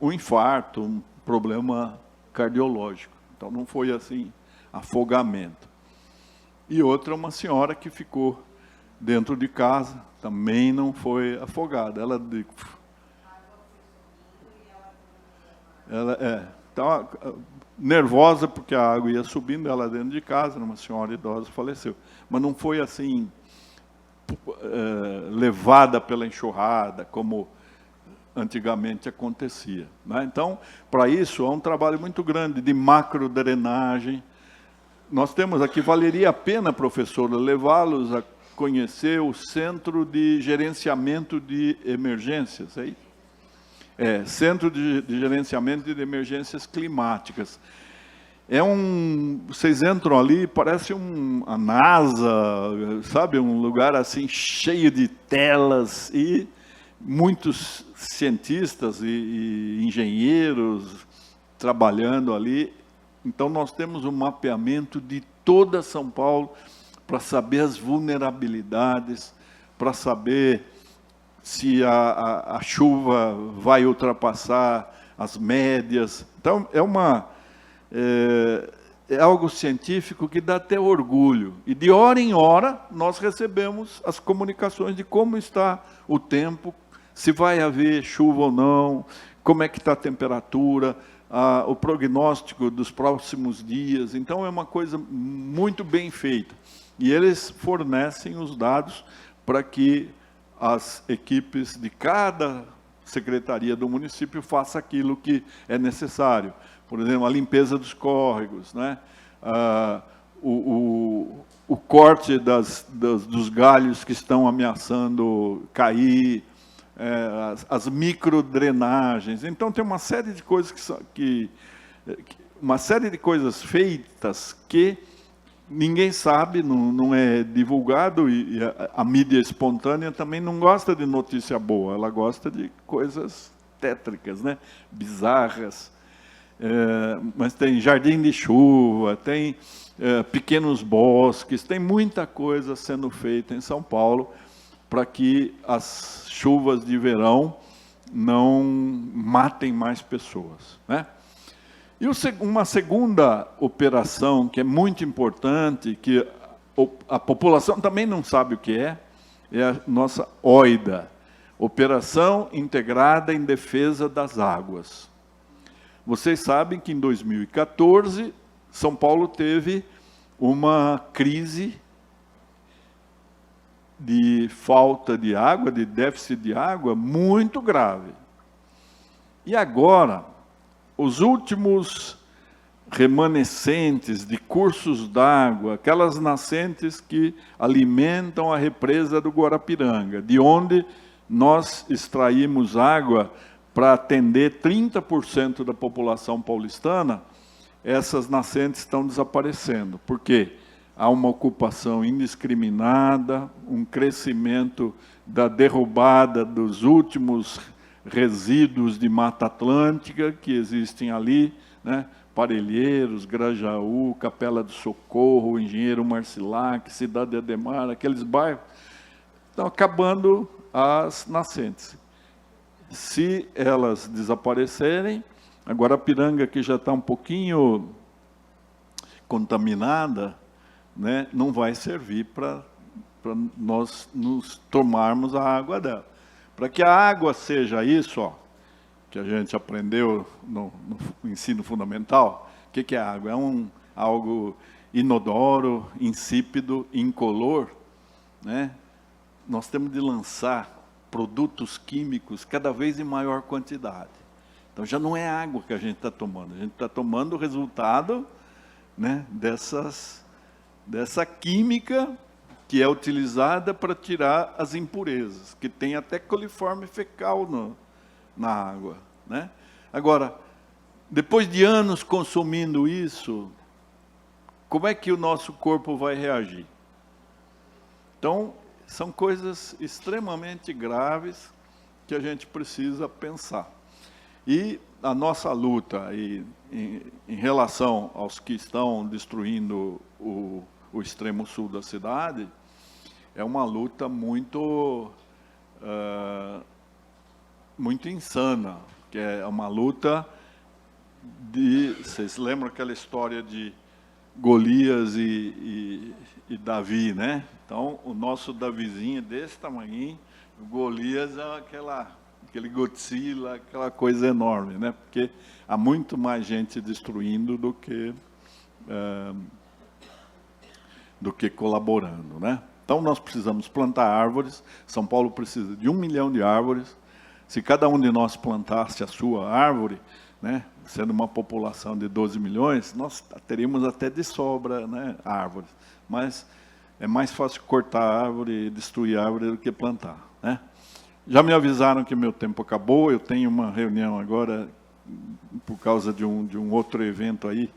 [SPEAKER 3] infarto, um problema cardiológico. Então não foi assim, afogamento. E outra, uma senhora que ficou dentro de casa, também não foi afogada. Ela estava nervosa porque a água ia subindo, ela dentro de casa, uma senhora idosa, faleceu. Mas não foi assim, levada pela enxurrada, como antigamente acontecia, né? Então, para isso, há um trabalho muito grande de macrodrenagem. Nós temos aqui, valeria a pena, professora, levá-los a conhecer o Centro de Gerenciamento de Emergências, é isso? Centro de Gerenciamento de Emergências Climáticas. Vocês entram ali, parece a NASA, sabe? Um lugar assim, cheio de telas e muitos cientistas e engenheiros trabalhando ali. Então, nós temos um mapeamento de toda São Paulo para saber as vulnerabilidades, para saber se a chuva vai ultrapassar as médias. Então, é algo científico que dá até orgulho. E de hora em hora, nós recebemos as comunicações de como está o tempo, se vai haver chuva ou não, como é que está a temperatura, o prognóstico dos próximos dias. Então, é uma coisa muito bem feita. E eles fornecem os dados para que as equipes de cada secretaria do município façam aquilo que é necessário. Por exemplo, a limpeza dos córregos, né? O corte dos galhos que estão ameaçando cair, as microdrenagens. Então, tem uma série de coisas uma série de coisas feitas que ninguém sabe, não é divulgado, e a mídia espontânea também não gosta de notícia boa, ela gosta de coisas tétricas, né? Bizarras. Mas tem jardim de chuva, tem pequenos bosques, tem muita coisa sendo feita em São Paulo para que as chuvas de verão não matem mais pessoas, né? E uma segunda operação que é muito importante, que a população também não sabe o que é a nossa OIDA, Operação Integrada em Defesa das Águas. Vocês sabem que em 2014, São Paulo teve uma crise de falta de água, de déficit de água muito grave. E agora, os últimos remanescentes de cursos d'água, aquelas nascentes que alimentam a represa do Guarapiranga, de onde nós extraímos água para atender 30% da população paulistana, essas nascentes estão desaparecendo. Por quê? Há uma ocupação indiscriminada, um crescimento da derrubada dos últimos resíduos de Mata Atlântica que existem ali, né? Parelheiros, Grajaú, Capela do Socorro, Engenheiro Marcilac, Cidade Ademar, aqueles bairros, estão acabando as nascentes. Se elas desaparecerem, a Guarapiranga, que já está um pouquinho contaminada, né, não vai servir para nós nos tomarmos a água dela. Para que a água seja isso, que a gente aprendeu no ensino fundamental, o que é água? algo inodoro, insípido, incolor, né? Nós temos de lançar produtos químicos cada vez em maior quantidade. Então, já não é água que a gente está tomando, a gente está tomando o resultado, né, dessa química que é utilizada para tirar as impurezas, que tem até coliforme fecal na água, né? Agora, depois de anos consumindo isso, como é que o nosso corpo vai reagir? Então, são coisas extremamente graves que a gente precisa pensar. E a nossa luta em relação aos que estão destruindo o extremo sul da cidade, é uma luta muito insana, que é uma luta de... Vocês lembram aquela história de Golias e Davi, né? Então, o nosso Davizinho é desse tamanho, o Golias é aquele Godzilla, aquela coisa enorme, né? Porque há muito mais gente destruindo do que colaborando, né? Então, nós precisamos plantar árvores. São Paulo precisa de 1 milhão de árvores. Se cada um de nós plantasse a sua árvore, né, sendo uma população de 12 milhões, nós teríamos até de sobra, né, árvores. Mas é mais fácil cortar a árvore e destruir a árvore do que plantar, né? Já me avisaram que meu tempo acabou. Eu tenho uma reunião agora, por causa de um outro evento aí,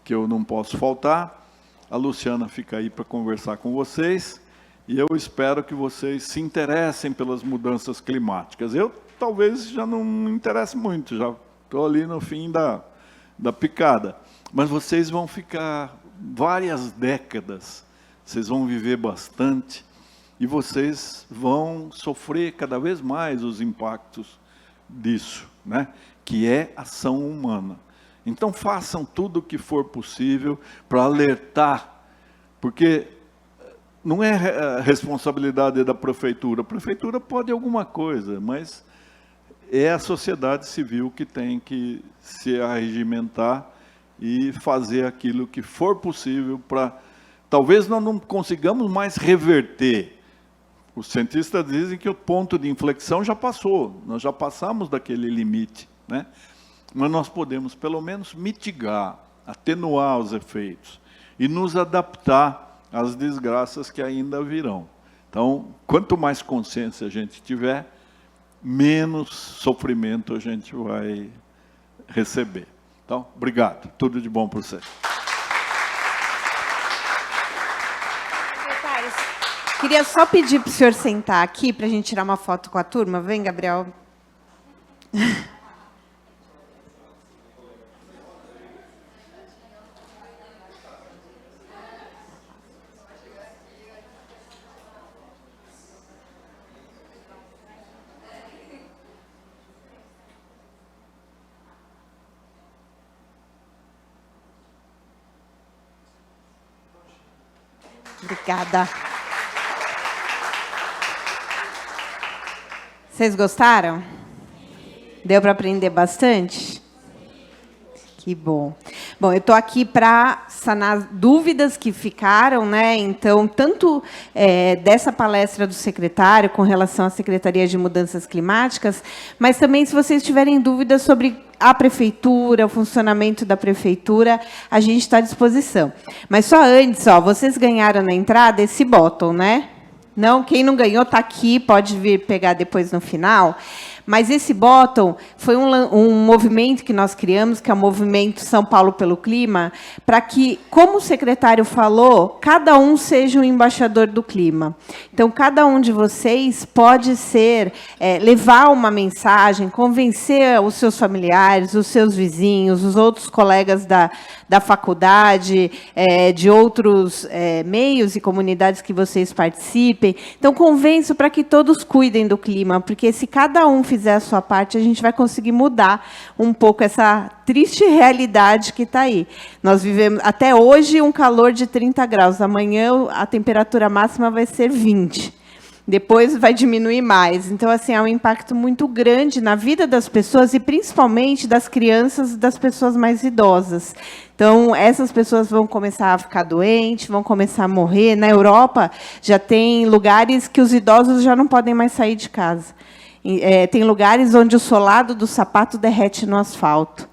[SPEAKER 3] que eu não posso faltar. A Luciana fica aí para conversar com vocês. E eu espero que vocês se interessem pelas mudanças climáticas. Eu talvez já não me interesse muito, já estou ali no fim da picada. Mas vocês vão ficar várias décadas, vocês vão viver bastante, e vocês vão sofrer cada vez mais os impactos disso, né? Que é ação humana. Então façam tudo o que for possível para alertar, porque não é a responsabilidade da prefeitura. A prefeitura pode alguma coisa, mas é a sociedade civil que tem que se arregimentar e fazer aquilo que for possível para... Talvez nós não consigamos mais reverter. Os cientistas dizem que o ponto de inflexão já passou, nós já passamos daquele limite, né? Mas nós podemos, pelo menos, mitigar, atenuar os efeitos e nos adaptar às desgraças que ainda virão. Então, quanto mais consciência a gente tiver, menos sofrimento a gente vai receber. Então, obrigado. Tudo de bom para você.
[SPEAKER 1] Queria só pedir para o senhor sentar aqui, para a gente tirar uma foto com a turma. Vem, Gabriel. Obrigada. Vocês gostaram? Deu para aprender bastante? Que bom. Bom, eu estou aqui para sanar dúvidas que ficaram, né? Então, tanto dessa palestra do secretário com relação à Secretaria de Mudanças Climáticas, mas também, se vocês tiverem dúvidas sobre a prefeitura, o funcionamento da prefeitura, a gente está à disposição. Mas só antes, ó, vocês ganharam na entrada esse bottle, né? Não, quem não ganhou está aqui, pode vir pegar depois no final. Mas esse bottom foi um movimento que nós criamos, que é o Movimento São Paulo pelo Clima, para que, como o secretário falou, cada um seja um embaixador do clima. Então, cada um de vocês pode ser, levar uma mensagem, convencer os seus familiares, os seus vizinhos, os outros colegas da faculdade, de outros meios e comunidades que vocês participem. Então, convenço para que todos cuidem do clima, porque se cada um fizer a sua parte, a gente vai conseguir mudar um pouco essa triste realidade que está aí. Nós vivemos, até hoje, um calor de 30 graus. Amanhã, a temperatura máxima vai ser 20. depois vai diminuir mais. Então, assim, é um impacto muito grande na vida das pessoas e, principalmente, das crianças e das pessoas mais idosas. Então, essas pessoas vão começar a ficar doentes, vão começar a morrer. Na Europa, já tem lugares que os idosos já não podem mais sair de casa. Tem lugares onde o solado do sapato derrete no asfalto.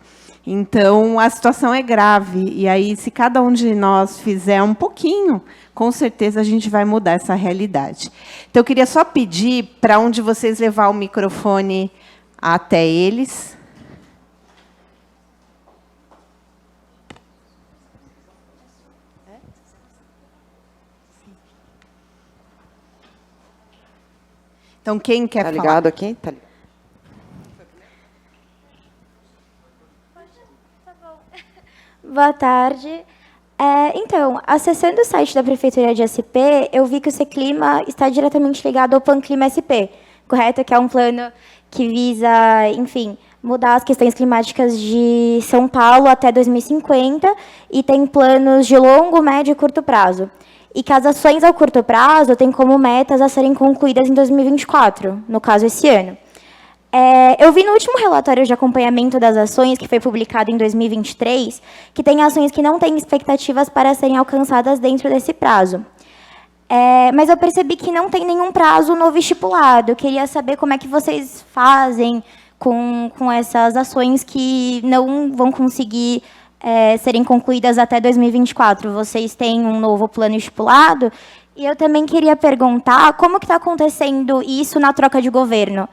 [SPEAKER 1] Então, a situação é grave. E aí, se cada um de nós fizer um pouquinho, com certeza a gente vai mudar essa realidade. Então, eu queria só pedir para um de vocês levar o microfone até eles. Então, quem quer falar?
[SPEAKER 4] Tá ligado aqui? Tá ligado.
[SPEAKER 5] Boa tarde. Então, acessando o site da Prefeitura de SP, eu vi que o Seclima está diretamente ligado ao Panclima SP, correto? Que é um plano que visa, enfim, mudar as questões climáticas de São Paulo até 2050 e tem planos de longo, médio e curto prazo. E que as ações ao curto prazo têm como metas a serem concluídas em 2024, no caso, esse ano. Eu vi no último relatório de acompanhamento das ações, que foi publicado em 2023, que tem ações que não têm expectativas para serem alcançadas dentro desse prazo. Mas eu percebi que não tem nenhum prazo novo estipulado. Eu queria saber como é que vocês fazem com essas ações que não vão conseguir serem concluídas até 2024. Vocês têm um novo plano estipulado? E eu também queria perguntar como que está acontecendo isso na troca de governo.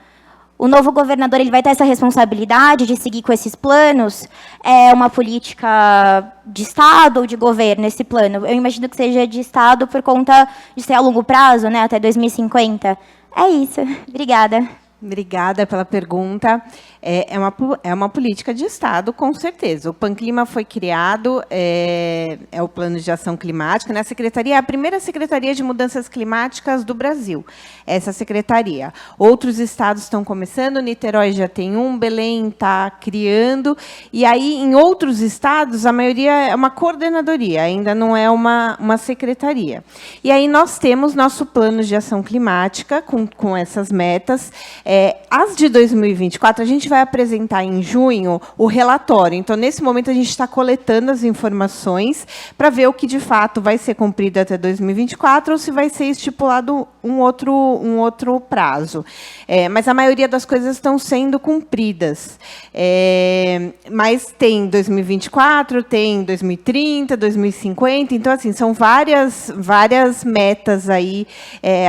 [SPEAKER 5] O novo governador ele vai ter essa responsabilidade de seguir com esses planos? É uma política de Estado ou de governo, esse plano? Eu imagino que seja de Estado por conta de ser a longo prazo, né, até 2050. É isso. Obrigada.
[SPEAKER 1] Obrigada pela pergunta. É uma política de Estado, com certeza. O Panclima foi criado, é o Plano de Ação Climática, né? A secretaria é a primeira secretaria de mudanças climáticas do Brasil, essa secretaria. Outros estados estão começando, Niterói já tem um, Belém está criando, e aí, em outros estados, a maioria é uma coordenadoria, ainda não é uma secretaria. E aí nós temos nosso Plano de Ação Climática, com essas metas. As de 2024, a gente vai apresentar em junho o relatório. Então, nesse momento, a gente está coletando as informações para ver o que, de fato, vai ser cumprido até 2024 ou se vai ser estipulado um outro prazo. Mas a maioria das coisas estão sendo cumpridas. Mas tem 2024, tem 2030, 2050. Então, assim, são várias metas aí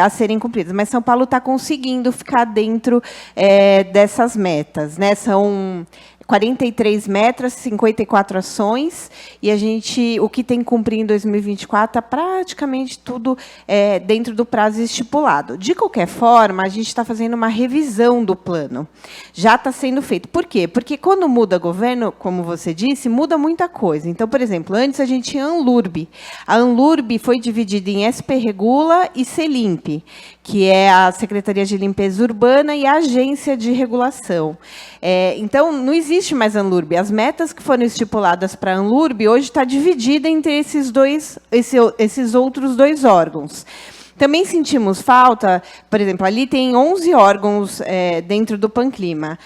[SPEAKER 1] a serem cumpridas. Mas São Paulo está conseguindo ficar dentro dessas metas, né? São 43 metas, 54 ações, e o que tem que cumprir em 2024 está praticamente tudo dentro do prazo estipulado. De qualquer forma, a gente está fazendo uma revisão do plano. Já está sendo feito. Por quê? Porque quando muda governo, como você disse, muda muita coisa. Então, por exemplo, antes a gente tinha a Anlurb. A Anlurb foi dividida em SP Regula e CELIMP, que é a Secretaria de Limpeza Urbana e a Agência de Regulação. Então, não existe mais a Anlurb. As metas que foram estipuladas para a Anlurb hoje está dividida entre esses outros dois órgãos. Também sentimos falta, por exemplo, ali tem 11 órgãos dentro do Panclima,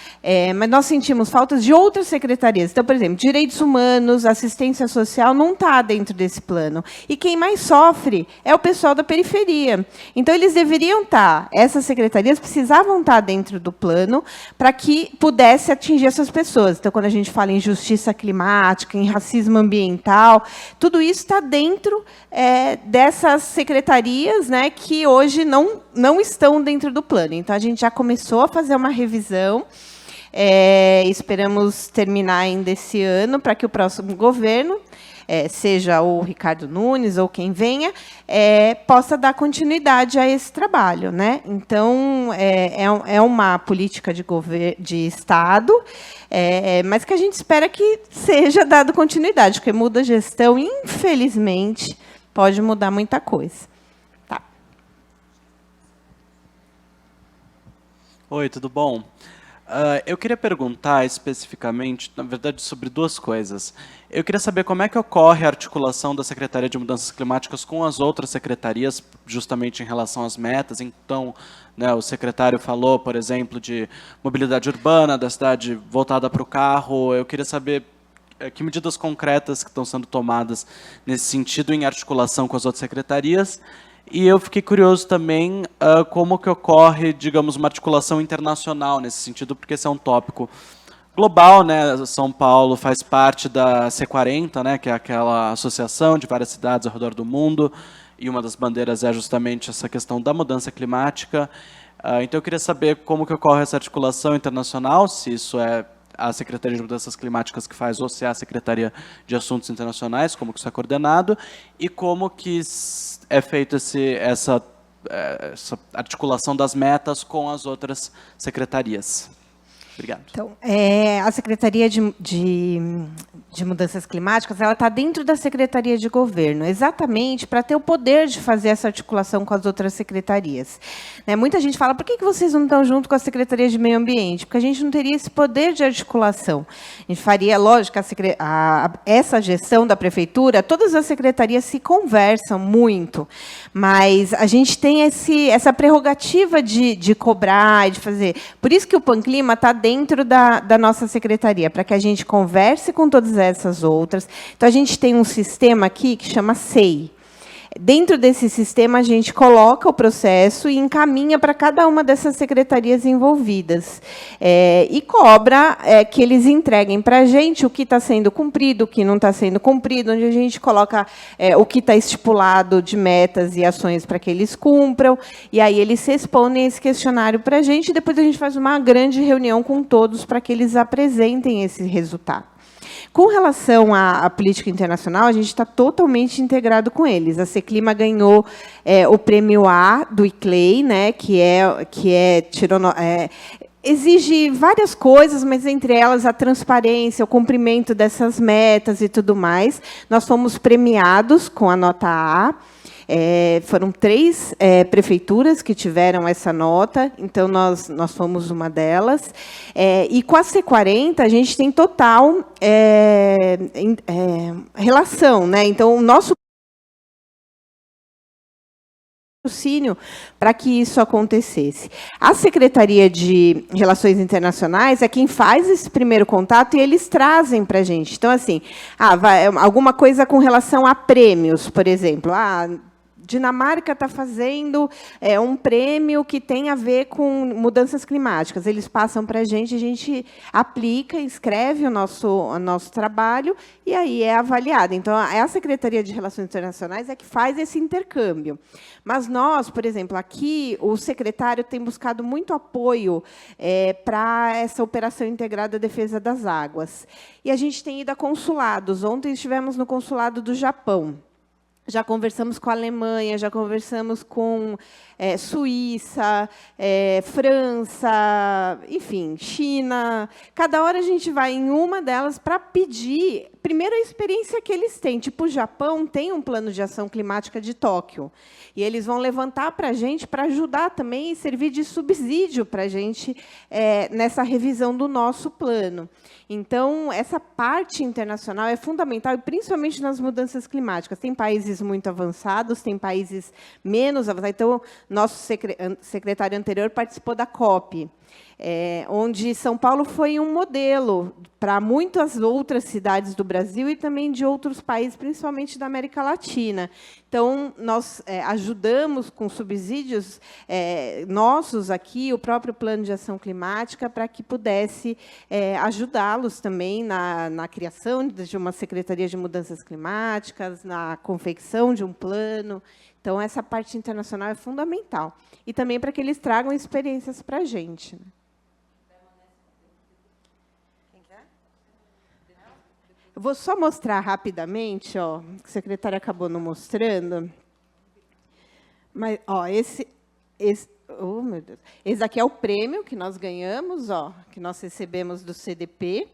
[SPEAKER 1] mas nós sentimos falta de outras secretarias. Então, por exemplo, direitos humanos, assistência social não está dentro desse plano. E quem mais sofre é o pessoal da periferia. Então, eles deveriam estar, essas secretarias precisavam estar dentro do plano para que pudesse atingir essas pessoas. Então, quando a gente fala em justiça climática, em racismo ambiental, tudo isso está dentro dessas secretarias, né, que hoje não estão dentro do plano. Então, a gente já começou a fazer uma revisão. Esperamos terminar ainda esse ano, para que o próximo governo, seja o Ricardo Nunes ou quem venha, possa dar continuidade a esse trabalho, né? Então, é uma política de Estado, mas que a gente espera que seja dado continuidade, porque muda a gestão, infelizmente, pode mudar muita coisa.
[SPEAKER 6] Oi, tudo bom?
[SPEAKER 4] Eu queria perguntar especificamente, na verdade, sobre duas coisas. Eu queria saber como é que ocorre a articulação da Secretaria de Mudanças Climáticas com as outras secretarias, justamente em relação às metas. Então, né, o secretário falou, por exemplo, de mobilidade urbana, da cidade voltada para o carro. Eu queria saber que medidas concretas que estão sendo tomadas nesse sentido, em articulação com as outras secretarias. E eu fiquei curioso também como que ocorre, digamos, uma articulação internacional nesse sentido, porque esse é um tópico global, né? São Paulo faz parte da C40, né, que é aquela associação de várias cidades ao redor do mundo, e uma das bandeiras é justamente essa questão da mudança climática. Então eu queria saber como que ocorre essa articulação internacional, se isso é a Secretaria de Mudanças Climáticas que faz, ou se é a Secretaria de Assuntos Internacionais, como que isso é coordenado, e como que é feita essa articulação das metas com as outras secretarias. Obrigado.
[SPEAKER 1] Então, a Secretaria de Mudanças Climáticas, ela está dentro da Secretaria de Governo, exatamente para ter o poder de fazer essa articulação com as outras secretarias. Né, muita gente fala, por que vocês não estão junto com a Secretaria de Meio Ambiente? Porque a gente não teria esse poder de articulação. A gente faria, lógico, essa gestão da Prefeitura, todas as secretarias se conversam muito, mas a gente tem essa prerrogativa de cobrar e de fazer. Por isso que o Panclima está dentro da nossa secretaria, para que a gente converse com todas essas outras. Então, a gente tem um sistema aqui que chama SEI. Dentro desse sistema, a gente coloca o processo e encaminha para cada uma dessas secretarias envolvidas. E cobra que eles entreguem para a gente o que está sendo cumprido, o que não está sendo cumprido, onde a gente coloca o que está estipulado de metas e ações para que eles cumpram. E aí eles respondem esse questionário para a gente, e depois a gente faz uma grande reunião com todos para que eles apresentem esse resultado. Com relação à política internacional, a gente está totalmente integrado com eles. A Seclima ganhou o prêmio A do ICLEI, né, exige várias coisas, mas entre elas a transparência, o cumprimento dessas metas e tudo mais. Nós fomos premiados com a nota A. Foram 3 prefeituras que tiveram essa nota, então nós fomos uma delas. E com a C40, a gente tem total relação, né? Então, o nosso patrocínio para que isso acontecesse. A Secretaria de Relações Internacionais é quem faz esse primeiro contato e eles trazem para a gente. Então, assim, alguma coisa com relação a prêmios, por exemplo. Dinamarca está fazendo um prêmio que tem a ver com mudanças climáticas. Eles passam para a gente aplica, escreve o nosso trabalho e aí é avaliado. Então, a Secretaria de Relações Internacionais é que faz esse intercâmbio. Mas nós, por exemplo, aqui, o secretário tem buscado muito apoio para essa Operação Integrada Defesa das Águas. E a gente tem ido a consulados. Ontem estivemos no consulado do Japão. Já conversamos com a Alemanha, já conversamos com Suíça, França, enfim, China. Cada hora a gente vai em uma delas para pedir, primeiro, a experiência que eles têm. Tipo, o Japão tem um plano de ação climática de Tóquio. E eles vão levantar para a gente para ajudar também e servir de subsídio para a gente nessa revisão do nosso plano. Então, essa parte internacional é fundamental, e principalmente nas mudanças climáticas. Tem países muito avançados, tem países menos avançados. Então, nosso secretário anterior participou da COP, onde São Paulo foi um modelo para muitas outras cidades do Brasil e também de outros países, principalmente da América Latina. Então, nós ajudamos com subsídios nossos aqui, o próprio Plano de Ação Climática, para que pudesse ajudá-los também na criação de uma Secretaria de Mudanças Climáticas, na confecção de um plano. Então, essa parte internacional é fundamental. E também para que eles tragam experiências para a gente. Eu vou só mostrar rapidamente, ó, que o secretário acabou não mostrando. Mas, ó, oh, meu Deus. Esse aqui é o prêmio que nós ganhamos, ó, que nós recebemos do CDP.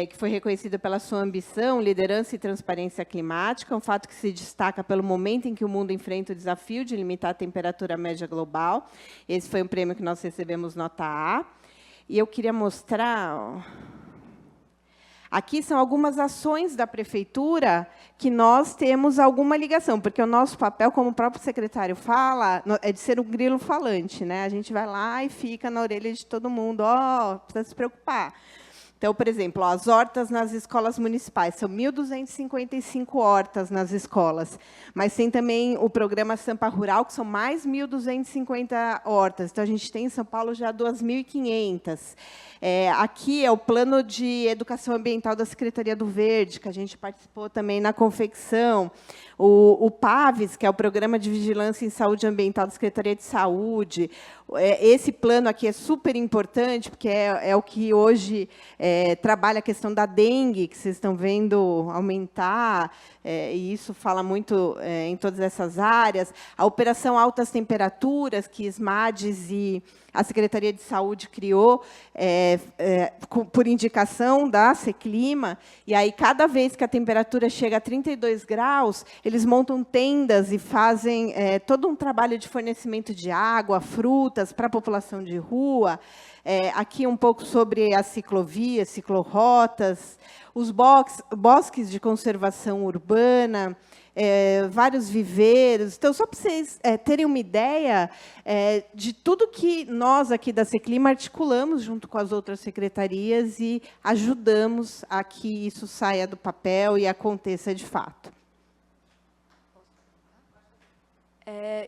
[SPEAKER 1] Que foi reconhecido pela sua ambição, liderança e transparência climática, um fato que se destaca pelo momento em que o mundo enfrenta o desafio de limitar a temperatura média global. Esse foi um prêmio que nós recebemos nota A. E eu queria mostrar... Ó, aqui são algumas ações da prefeitura que nós temos alguma ligação, porque o nosso papel, como o próprio secretário fala, é de ser um grilo falante, né? A gente vai lá e fica na orelha de todo mundo, ó, precisa se preocupar. Então, por exemplo, as hortas nas escolas municipais, são 1.255 hortas nas escolas, mas tem também o programa Sampa Rural, que são mais 1.250 hortas. Então, a gente tem em São Paulo já 2.500. Aqui é o Plano de Educação Ambiental da Secretaria do Verde, que a gente participou também na confecção. O PAVES, que é o Programa de Vigilância em Saúde Ambiental da Secretaria de Saúde. Esse plano aqui é super importante, porque é o que hoje trabalha a questão da dengue, que vocês estão vendo aumentar, e isso fala muito em todas essas áreas. A Operação Altas Temperaturas, que SMADES e a Secretaria de Saúde criou, por indicação da Seclima, e aí, cada vez que a temperatura chega a 32 graus, eles montam tendas e fazem todo um trabalho de fornecimento de água, frutas, para a população de rua. Aqui um pouco sobre as ciclovias, ciclorotas, os bosques de conservação urbana, vários viveiros. Então, só para vocês terem uma ideia de tudo que nós aqui da Seclima articulamos junto com as outras secretarias e ajudamos a que isso saia do papel e aconteça de fato.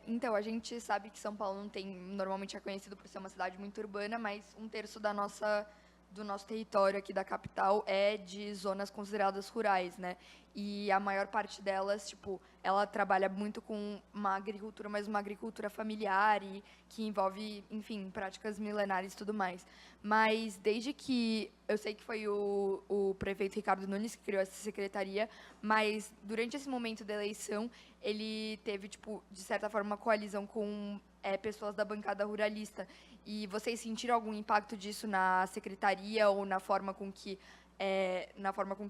[SPEAKER 6] Então, a gente sabe que São Paulo normalmente é conhecido por ser uma cidade muito urbana, mas 1/3 do nosso território aqui da capital é de zonas consideradas rurais, né? E a maior parte delas, tipo, ela trabalha muito com uma agricultura, mas uma agricultura familiar e que envolve, enfim, práticas milenares e tudo mais. Mas desde que eu sei que foi o prefeito Ricardo Nunes que criou essa secretaria, mas durante esse momento da eleição, ele teve, tipo, de certa forma, uma coalizão com pessoas da bancada ruralista. E vocês sentiram algum impacto disso na secretaria ou na forma com que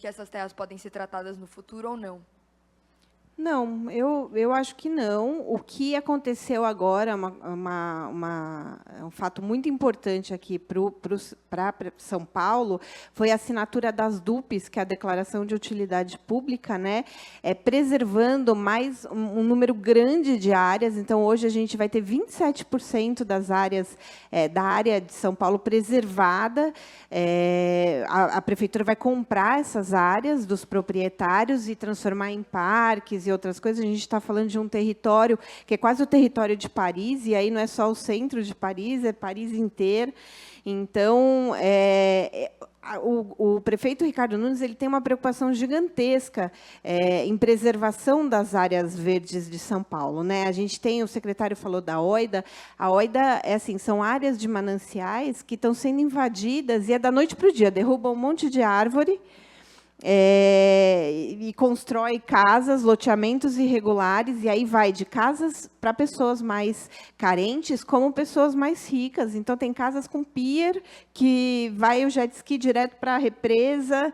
[SPEAKER 6] essas terras podem ser tratadas no futuro ou não?
[SPEAKER 1] Não, eu acho que não. O que aconteceu agora, um fato muito importante aqui para São Paulo, foi a assinatura das DUPs, que é a Declaração de Utilidade Pública, né, preservando mais um número grande de áreas. Então, hoje, a gente vai ter 27% das áreas, da área de São Paulo preservada. A prefeitura vai comprar essas áreas dos proprietários e transformar em parques e outras coisas. A gente está falando de um território que é quase o território de Paris, e aí não é só o centro de Paris, é Paris inteiro. Então, o prefeito Ricardo Nunes ele tem uma preocupação gigantesca em preservação das áreas verdes de São Paulo, né? A gente tem, o secretário falou da OIDA. A OIDA são áreas de mananciais que estão sendo invadidas e da noite para o dia, derrubam um monte de árvore, e constrói casas, loteamentos irregulares, e aí vai de casas para pessoas mais carentes, como pessoas mais ricas. Então, tem casas com pier, que vai o jet ski direto para a represa,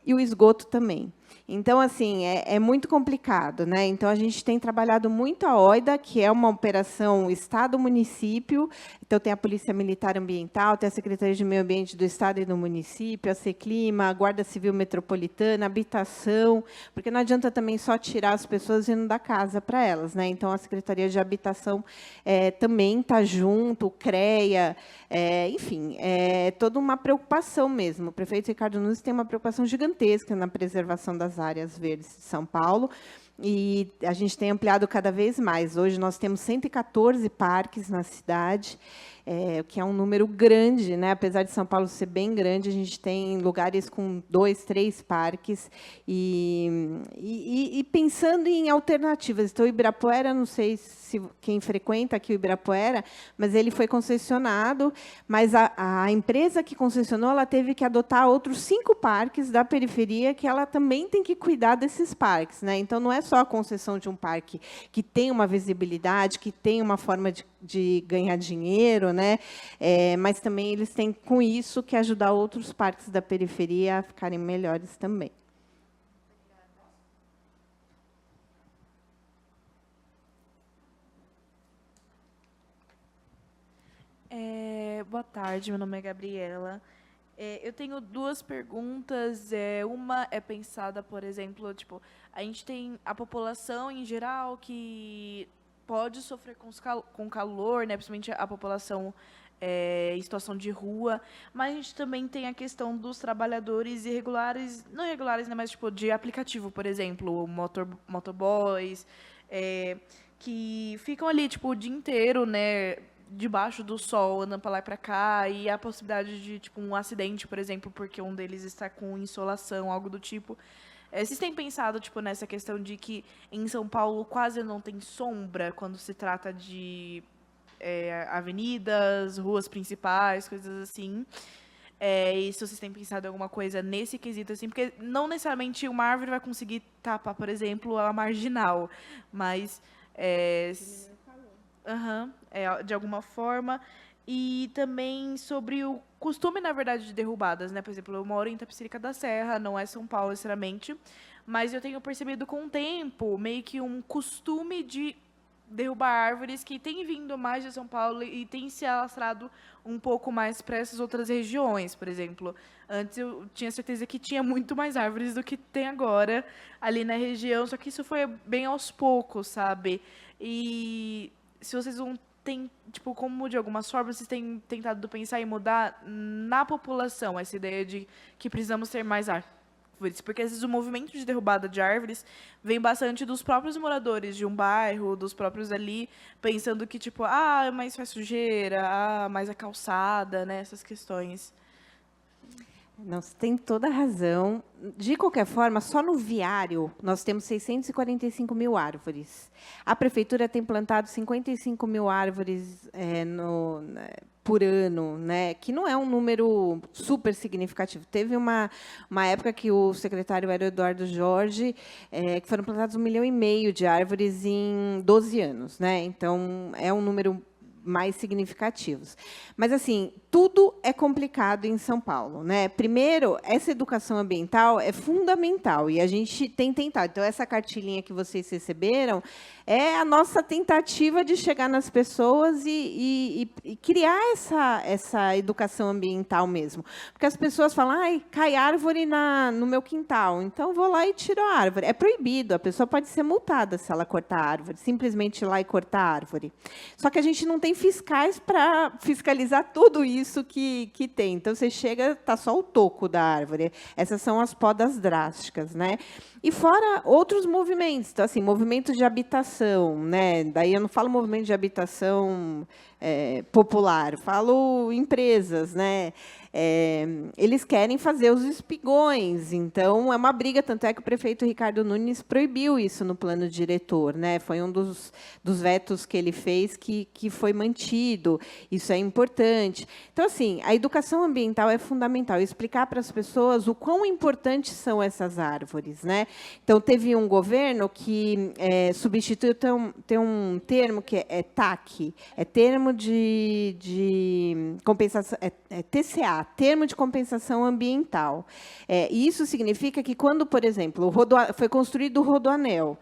[SPEAKER 1] e o esgoto também. Então, assim, é muito complicado, né? Então, a gente tem trabalhado muito a OIDA, que é uma operação Estado-município. Então, tem a Polícia Militar Ambiental, tem a Secretaria de Meio Ambiente do Estado e do município, a Seclima, a Guarda Civil Metropolitana, a Habitação, porque não adianta também só tirar as pessoas e não dar casa para elas, né? Então, a Secretaria de Habitação também está junto, o CREA, enfim, é toda uma preocupação mesmo. O prefeito Ricardo Nunes tem uma preocupação gigantesca na preservação das áreas verdes de São Paulo, e a gente tem ampliado cada vez mais. Hoje nós temos 114 parques na cidade, que é um número grande, né? Apesar de São Paulo ser bem grande, a gente tem lugares com 2, 3 parques, e pensando em alternativas. Então, o Ibirapuera, não sei se quem frequenta aqui o Ibirapuera, mas ele foi concessionado, mas a empresa que concessionou, ela teve que adotar outros 5 parques da periferia, que ela também tem que cuidar desses parques, né? Então, não é só a concessão de um parque que tem uma visibilidade, que tem uma forma de ganhar dinheiro, né? Mas também eles têm, com isso, que ajudar outros parques da periferia a ficarem melhores também.
[SPEAKER 7] boa tarde. Meu nome é Gabriela. Eu tenho duas perguntas. Uma é pensada, por exemplo, tipo, a gente tem a população em geral que pode sofrer com calor, né? Principalmente a população em situação de rua, mas a gente também tem a questão dos trabalhadores irregulares, não irregulares, né, mas tipo de aplicativo, por exemplo, motoboys, que ficam ali tipo o dia inteiro, né, debaixo do sol, andando para lá e para cá, e a possibilidade de tipo um acidente, por exemplo, porque um deles está com insolação, algo do tipo. Vocês têm pensado tipo nessa questão de que em São Paulo quase não tem sombra quando se trata de avenidas, ruas principais, coisas assim. E se vocês têm pensado em alguma coisa nesse quesito, assim, porque não necessariamente uma árvore vai conseguir tapar, por exemplo, a marginal, mas de alguma forma. E também sobre o costume, na verdade, de derrubadas, né? Por exemplo, eu moro em Itapecerica da Serra, não é São Paulo, necessariamente, mas eu tenho percebido com o tempo meio que um costume de derrubar árvores que tem vindo mais de São Paulo e tem se alastrado um pouco mais para essas outras regiões, por exemplo. Antes eu tinha certeza que tinha muito mais árvores do que tem agora ali na região, só que isso foi bem aos poucos, sabe? E se vocês vão ter, tipo, como de alguma forma vocês têm tentado pensar em mudar na população essa ideia de que precisamos ter mais árvores? Porque às vezes o movimento de derrubada de árvores vem bastante dos próprios moradores de um bairro, dos próprios ali, pensando que, tipo, mas faz sujeira, mas a calçada, né, essas questões.
[SPEAKER 1] Não, você tem toda a razão. De qualquer forma, só no viário nós temos 645 mil árvores. A prefeitura tem plantado 55 mil árvores por ano, né? Que não é um número super significativo. Teve uma época que o secretário era o Eduardo Jorge, que foram plantados 1,5 milhão de árvores em 12 anos, né? Então, é um número mais significativos. Mas, assim, tudo é complicado em São Paulo, né? Primeiro, essa educação ambiental é fundamental e a gente tem tentado. Então, essa cartilhinha que vocês receberam é a nossa tentativa de chegar nas pessoas e criar essa educação ambiental mesmo. Porque as pessoas falam, cai árvore no meu quintal, então vou lá e tiro a árvore. É proibido, a pessoa pode ser multada se ela cortar a árvore, simplesmente ir lá e cortar a árvore. Só que a gente não tem fiscais para fiscalizar tudo isso que tem. Então, você chega, está só o toco da árvore. Essas são as podas drásticas, né? E fora outros movimentos, então, assim, movimentos de habitação, né? Daí eu não falo movimento de habitação popular, falo empresas, né? Eles querem fazer os espigões, então é uma briga, tanto é que o prefeito Ricardo Nunes proibiu isso no plano diretor, né? Foi um dos vetos que ele fez que foi mantido, isso é importante. Então, assim, a educação ambiental é fundamental, explicar para as pessoas o quão importantes são essas árvores, né? Então, teve um governo que substituiu, tem um termo que é TAC, é termo de compensação, TCA, termo de compensação ambiental. E isso significa que quando, por exemplo, foi construído o Rodoanel,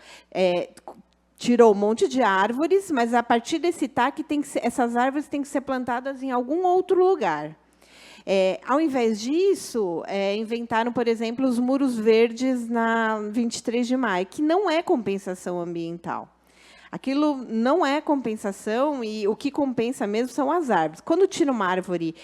[SPEAKER 1] tirou um monte de árvores, mas a partir desse TAC, essas árvores têm que ser plantadas em algum outro lugar. Ao invés disso, inventaram, por exemplo, os muros verdes na 23 de maio, que não é compensação ambiental. Aquilo não é compensação e o que compensa mesmo são as árvores. Quando tira uma árvore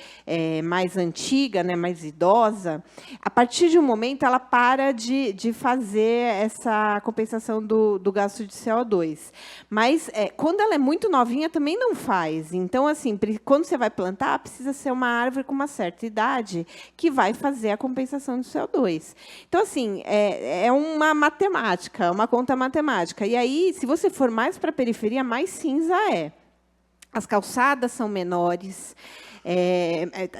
[SPEAKER 1] mais antiga, né, mais idosa, a partir de um momento ela para de fazer essa compensação do gasto de CO2. Mas quando ela é muito novinha também não faz. Então, assim, quando você vai plantar, precisa ser uma árvore com uma certa idade que vai fazer a compensação de CO2. Então, assim, é uma matemática, uma conta matemática. E aí, se você for mais para a periferia, mais cinza é. As calçadas são menores,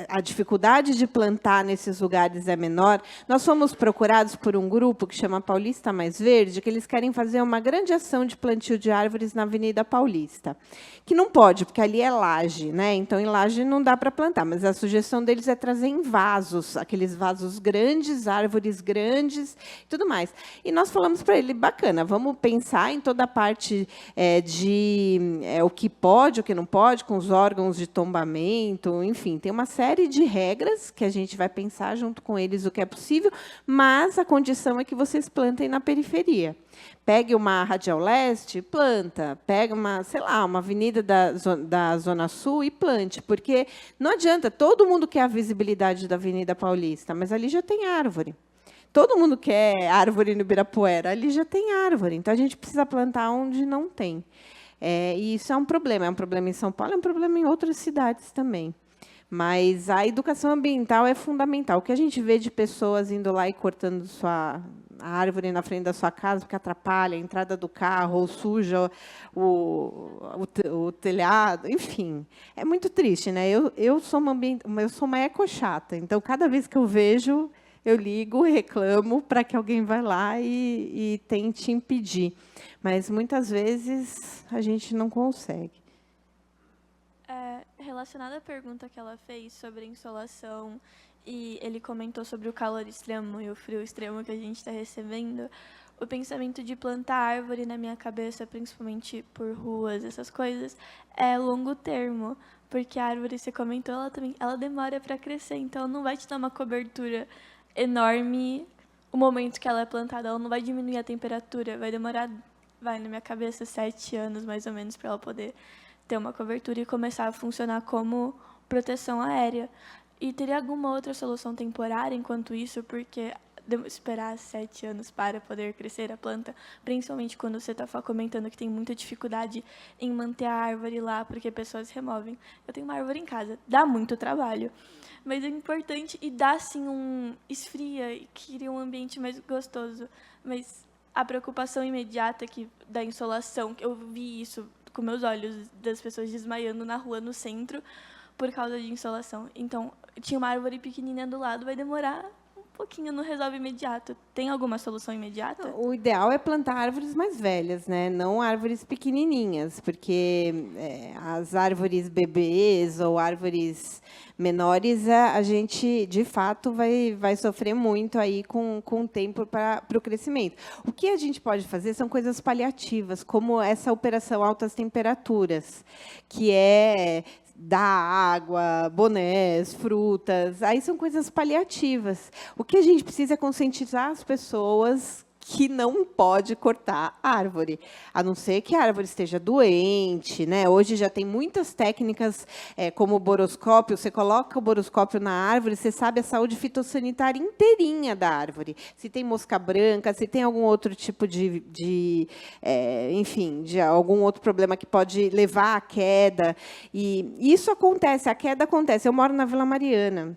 [SPEAKER 1] a dificuldade de plantar nesses lugares é menor. Nós fomos procurados por um grupo que chama Paulista Mais Verde, que eles querem fazer uma grande ação de plantio de árvores na Avenida Paulista, que não pode, porque ali é laje, né? Então, em laje não dá para plantar, mas a sugestão deles é trazer em vasos, aqueles vasos grandes, árvores grandes, tudo mais. E nós falamos para ele, bacana, vamos pensar em toda a parte de o que pode, o que não pode, com os órgãos de tombamento, enfim, tem uma série de regras que a gente vai pensar junto com eles o que é possível, mas a condição é que vocês plantem na periferia. Pegue uma Radial Leste, planta. Pega uma, sei lá, uma avenida da Zona Sul e plante, porque não adianta, todo mundo quer a visibilidade da Avenida Paulista, mas ali já tem árvore. Todo mundo quer árvore no Ibirapuera, ali já tem árvore, então a gente precisa plantar onde não tem. E isso é um problema em São Paulo, é um problema em outras cidades também. Mas a educação ambiental é fundamental. O que a gente vê de pessoas indo lá e cortando a árvore na frente da sua casa, porque atrapalha a entrada do carro, ou suja o telhado, enfim. É muito triste, né? Eu sou uma ecochata, então, cada vez que eu vejo, eu ligo, reclamo para que alguém vá lá e tente impedir. Mas, muitas vezes, a gente não consegue.
[SPEAKER 8] Relacionada à pergunta que ela fez sobre a insolação, e ele comentou sobre o calor extremo e o frio extremo que a gente está recebendo, o pensamento de plantar árvore na minha cabeça, principalmente por ruas, essas coisas, é longo termo, porque a árvore, você comentou, ela demora para crescer, então ela não vai te dar uma cobertura enorme o momento que ela é plantada, ela não vai diminuir a temperatura, vai demorar, na minha cabeça, 7 anos, mais ou menos, para ela poder ter uma cobertura e começar a funcionar como proteção aérea. E teria alguma outra solução temporária enquanto isso, porque esperar 7 anos para poder crescer a planta, principalmente quando você está comentando que tem muita dificuldade em manter a árvore lá, porque pessoas removem. Eu tenho uma árvore em casa, dá muito trabalho, mas é importante e dá, sim, esfria e cria um ambiente mais gostoso. Mas a preocupação imediata da insolação, eu vi isso com meus olhos, das pessoas desmaiando na rua, no centro, por causa de insolação. Então, tinha uma árvore pequenininha do lado, vai demorar um pouquinho, não resolve imediato. Tem alguma solução imediata?
[SPEAKER 1] O ideal é plantar árvores mais velhas, né? Não árvores pequenininhas, porque as árvores bebês ou árvores menores, a gente, de fato, vai sofrer muito aí com o tempo para o crescimento. O que a gente pode fazer são coisas paliativas, como essa operação altas temperaturas, que é dar água, bonés, frutas, aí são coisas paliativas. O que a gente precisa é conscientizar as pessoas que não pode cortar árvore, a não ser que a árvore esteja doente, né? Hoje já tem muitas técnicas, como o boroscópio, você coloca o boroscópio na árvore, você sabe a saúde fitossanitária inteirinha da árvore, se tem mosca branca, se tem algum outro tipo enfim, de algum outro problema que pode levar à queda, e isso acontece, a queda acontece. Eu moro na Vila Mariana.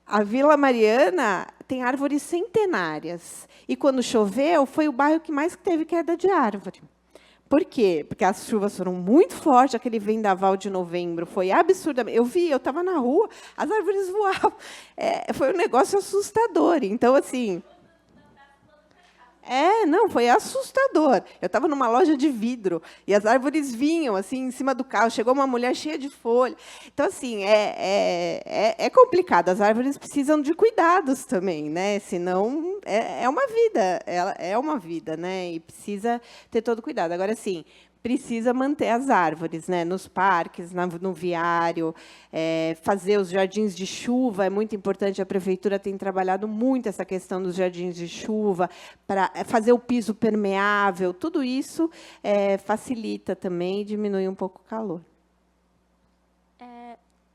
[SPEAKER 1] A Vila Mariana tem árvores centenárias. E, quando choveu, foi o bairro que mais teve queda de árvore. Por quê? Porque as chuvas foram muito fortes, aquele vendaval de novembro foi absurdamente... Eu estava na rua, as árvores voavam. Foi um negócio assustador. Então, assim... Não, foi assustador. Eu estava numa loja de vidro e as árvores vinham assim em cima do carro. Chegou uma mulher cheia de folha. Então, assim, é complicado. As árvores precisam de cuidados também, né? Senão, é uma vida. É uma vida, né? E precisa ter todo cuidado. Agora, assim, precisa manter as árvores, né? Nos parques, no viário, fazer os jardins de chuva é muito importante. A prefeitura tem trabalhado muito essa questão dos jardins de chuva, para fazer o piso permeável. Tudo isso facilita também e diminui um pouco o calor.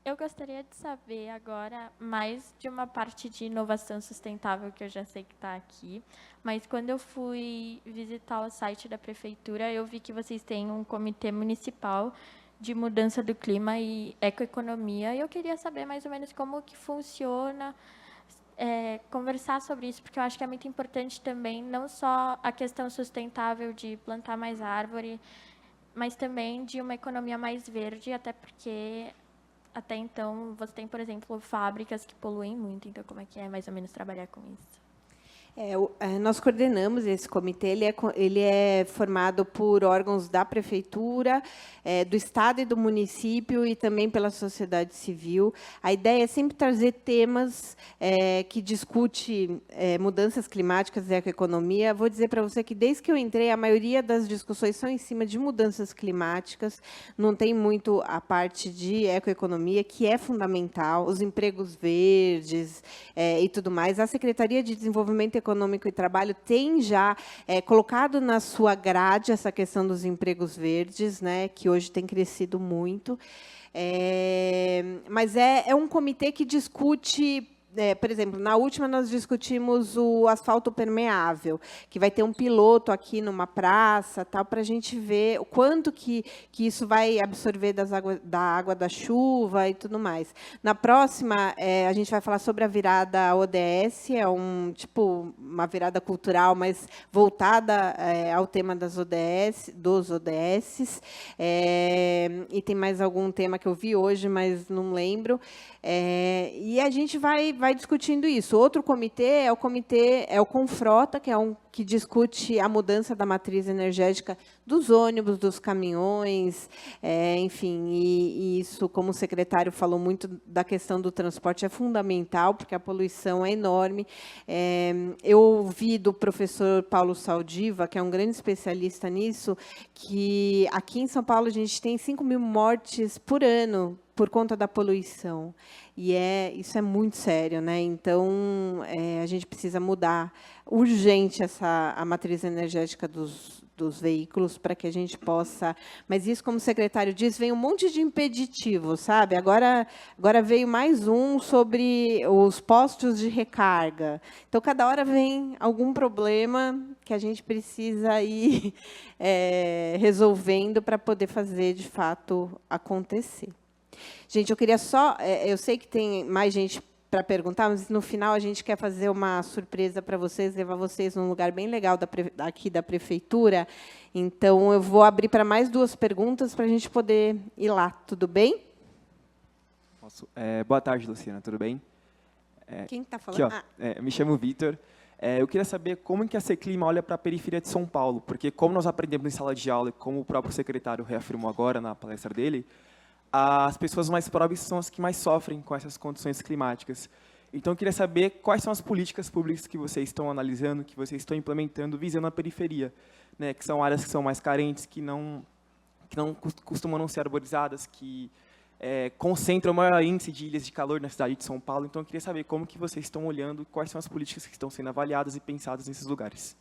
[SPEAKER 9] Eu gostaria de saber agora mais de uma parte de inovação sustentável que eu já sei que está aqui, mas quando eu fui visitar o site da prefeitura, eu vi que vocês têm um comitê municipal de mudança do clima e ecoeconomia, e eu queria saber mais ou menos como que funciona, conversar sobre isso, porque eu acho que é muito importante também, não só a questão sustentável de plantar mais árvore, mas também de uma economia mais verde, até porque... Até então, você tem, por exemplo, fábricas que poluem muito. Então, como é que é, mais ou menos, trabalhar com isso?
[SPEAKER 1] Nós coordenamos esse comitê, ele é formado por órgãos da prefeitura, do estado e do município e também pela sociedade civil. A ideia é sempre trazer temas que discute mudanças climáticas e economia. Vou dizer para você que desde que eu entrei, a maioria das discussões são em cima de mudanças climáticas, não tem muito a parte de ecoeconomia, que é fundamental, os empregos verdes e tudo mais. A Secretaria de Desenvolvimento Econômico e Trabalho tem já colocado na sua grade essa questão dos empregos verdes, né, que hoje tem crescido muito. Mas é um comitê que discute... por exemplo, na última nós discutimos o asfalto permeável, que vai ter um piloto aqui numa praça, tal, para a gente ver o quanto que isso vai absorver da água da chuva e tudo mais. Na próxima, a gente vai falar sobre a virada ODS, uma virada cultural, mas voltada ao tema dos ODS. E tem mais algum tema que eu vi hoje, mas não lembro. E a gente vai discutindo isso. Outro comitê é o Confrota, que é que discute a mudança da matriz energética dos ônibus, dos caminhões, enfim, e isso, como o secretário falou muito da questão do transporte, é fundamental, porque a poluição é enorme. Eu ouvi do professor Paulo Saldiva, que é um grande especialista nisso, que aqui em São Paulo a gente tem 5.000 mortes por ano por conta da poluição. E isso é muito sério, né? Então, a gente precisa mudar urgente a matriz energética dos veículos para que a gente possa... Mas isso, como o secretário diz, vem um monte de impeditivo, sabe? Agora veio mais um sobre os postos de recarga. Então, cada hora vem algum problema que a gente precisa ir resolvendo para poder fazer, de fato, acontecer. Gente, eu queria só... eu sei que tem mais gente para perguntar, mas no final a gente quer fazer uma surpresa para vocês, levar vocês num lugar bem legal aqui da prefeitura. Então, eu vou abrir para mais 2 perguntas para a gente poder ir lá. Tudo bem?
[SPEAKER 10] Posso? Boa tarde, Luciana. Tudo bem?
[SPEAKER 1] Quem está falando?
[SPEAKER 10] Aqui, me chamo Vitor. Eu queria saber como que a Seclima olha para a periferia de São Paulo, porque como nós aprendemos em sala de aula, e como o próprio secretário reafirmou agora na palestra dele, as pessoas mais pobres são as que mais sofrem com essas condições climáticas. Então, eu queria saber quais são as políticas públicas que vocês estão analisando, que vocês estão implementando, visando a periferia, né, que são áreas que são mais carentes, que não costumam não ser arborizadas, que concentram o maior índice de ilhas de calor na cidade de São Paulo. Então, eu queria saber como que vocês estão olhando, quais são as políticas que estão sendo avaliadas e pensadas nesses lugares.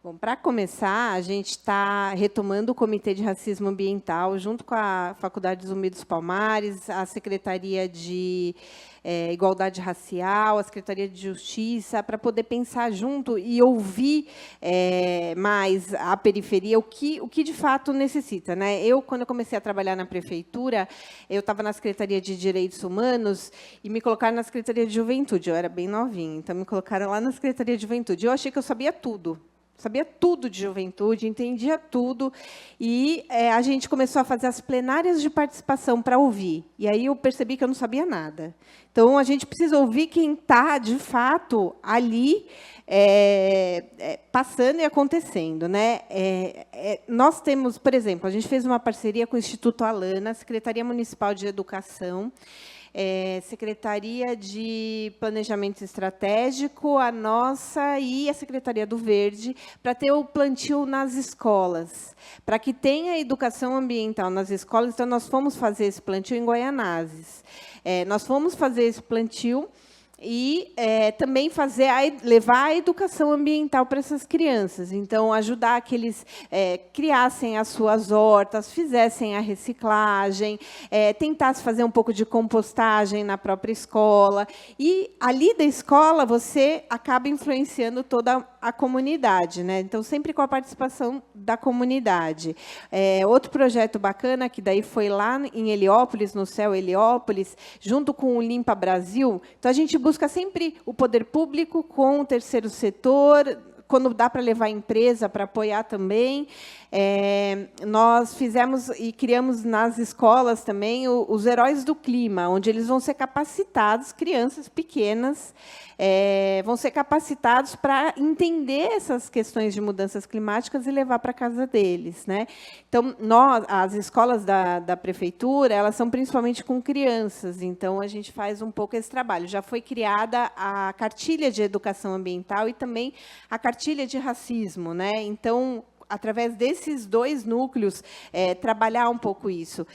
[SPEAKER 1] Bom, para começar, a gente está retomando o Comitê de Racismo Ambiental, junto com a Faculdade Zumbi dos Palmares, a Secretaria de Igualdade Racial, a Secretaria de Justiça, para poder pensar junto e ouvir mais a periferia, o que de fato necessita, né? Quando eu comecei a trabalhar na prefeitura, eu estava na Secretaria de Direitos Humanos e me colocaram na Secretaria de Juventude. Eu era bem novinha, então me colocaram lá na Secretaria de Juventude. Eu achei que eu sabia tudo. Sabia tudo de juventude, entendia tudo, e a gente começou a fazer as plenárias de participação para ouvir. E aí eu percebi que eu não sabia nada. Então, a gente precisa ouvir quem está, de fato, ali, passando e acontecendo, né? Nós temos, por exemplo, a gente fez uma parceria com o Instituto Alana, Secretaria Municipal de Educação, Secretaria de Planejamento Estratégico, a nossa e a Secretaria do Verde, para ter o plantio nas escolas, para que tenha educação ambiental nas escolas. Então, nós fomos fazer esse plantio em Guaianazes. Nós fomos fazer esse plantio e também levar a educação ambiental para essas crianças. Então, ajudar que eles criassem as suas hortas, fizessem a reciclagem, tentassem fazer um pouco de compostagem na própria escola. E, ali da escola, você acaba influenciando toda a comunidade, né? Então, sempre com a participação da comunidade. Outro projeto bacana, que daí foi lá em Heliópolis, no Céu Heliópolis, junto com o Limpa Brasil. Então, a gente busca sempre o poder público com o terceiro setor, quando dá para levar a empresa para apoiar também. Nós fizemos e criamos nas escolas também os heróis do clima, onde eles vão ser capacitados, crianças pequenas, vão ser capacitados para entender essas questões de mudanças climáticas e levar para a casa deles, né? Então, as escolas da prefeitura, elas são principalmente com crianças, então a gente faz um pouco esse trabalho. Já foi criada a cartilha de educação ambiental e também a cartilha de racismo, né? Então, através desses 2 núcleos, trabalhar um pouco isso.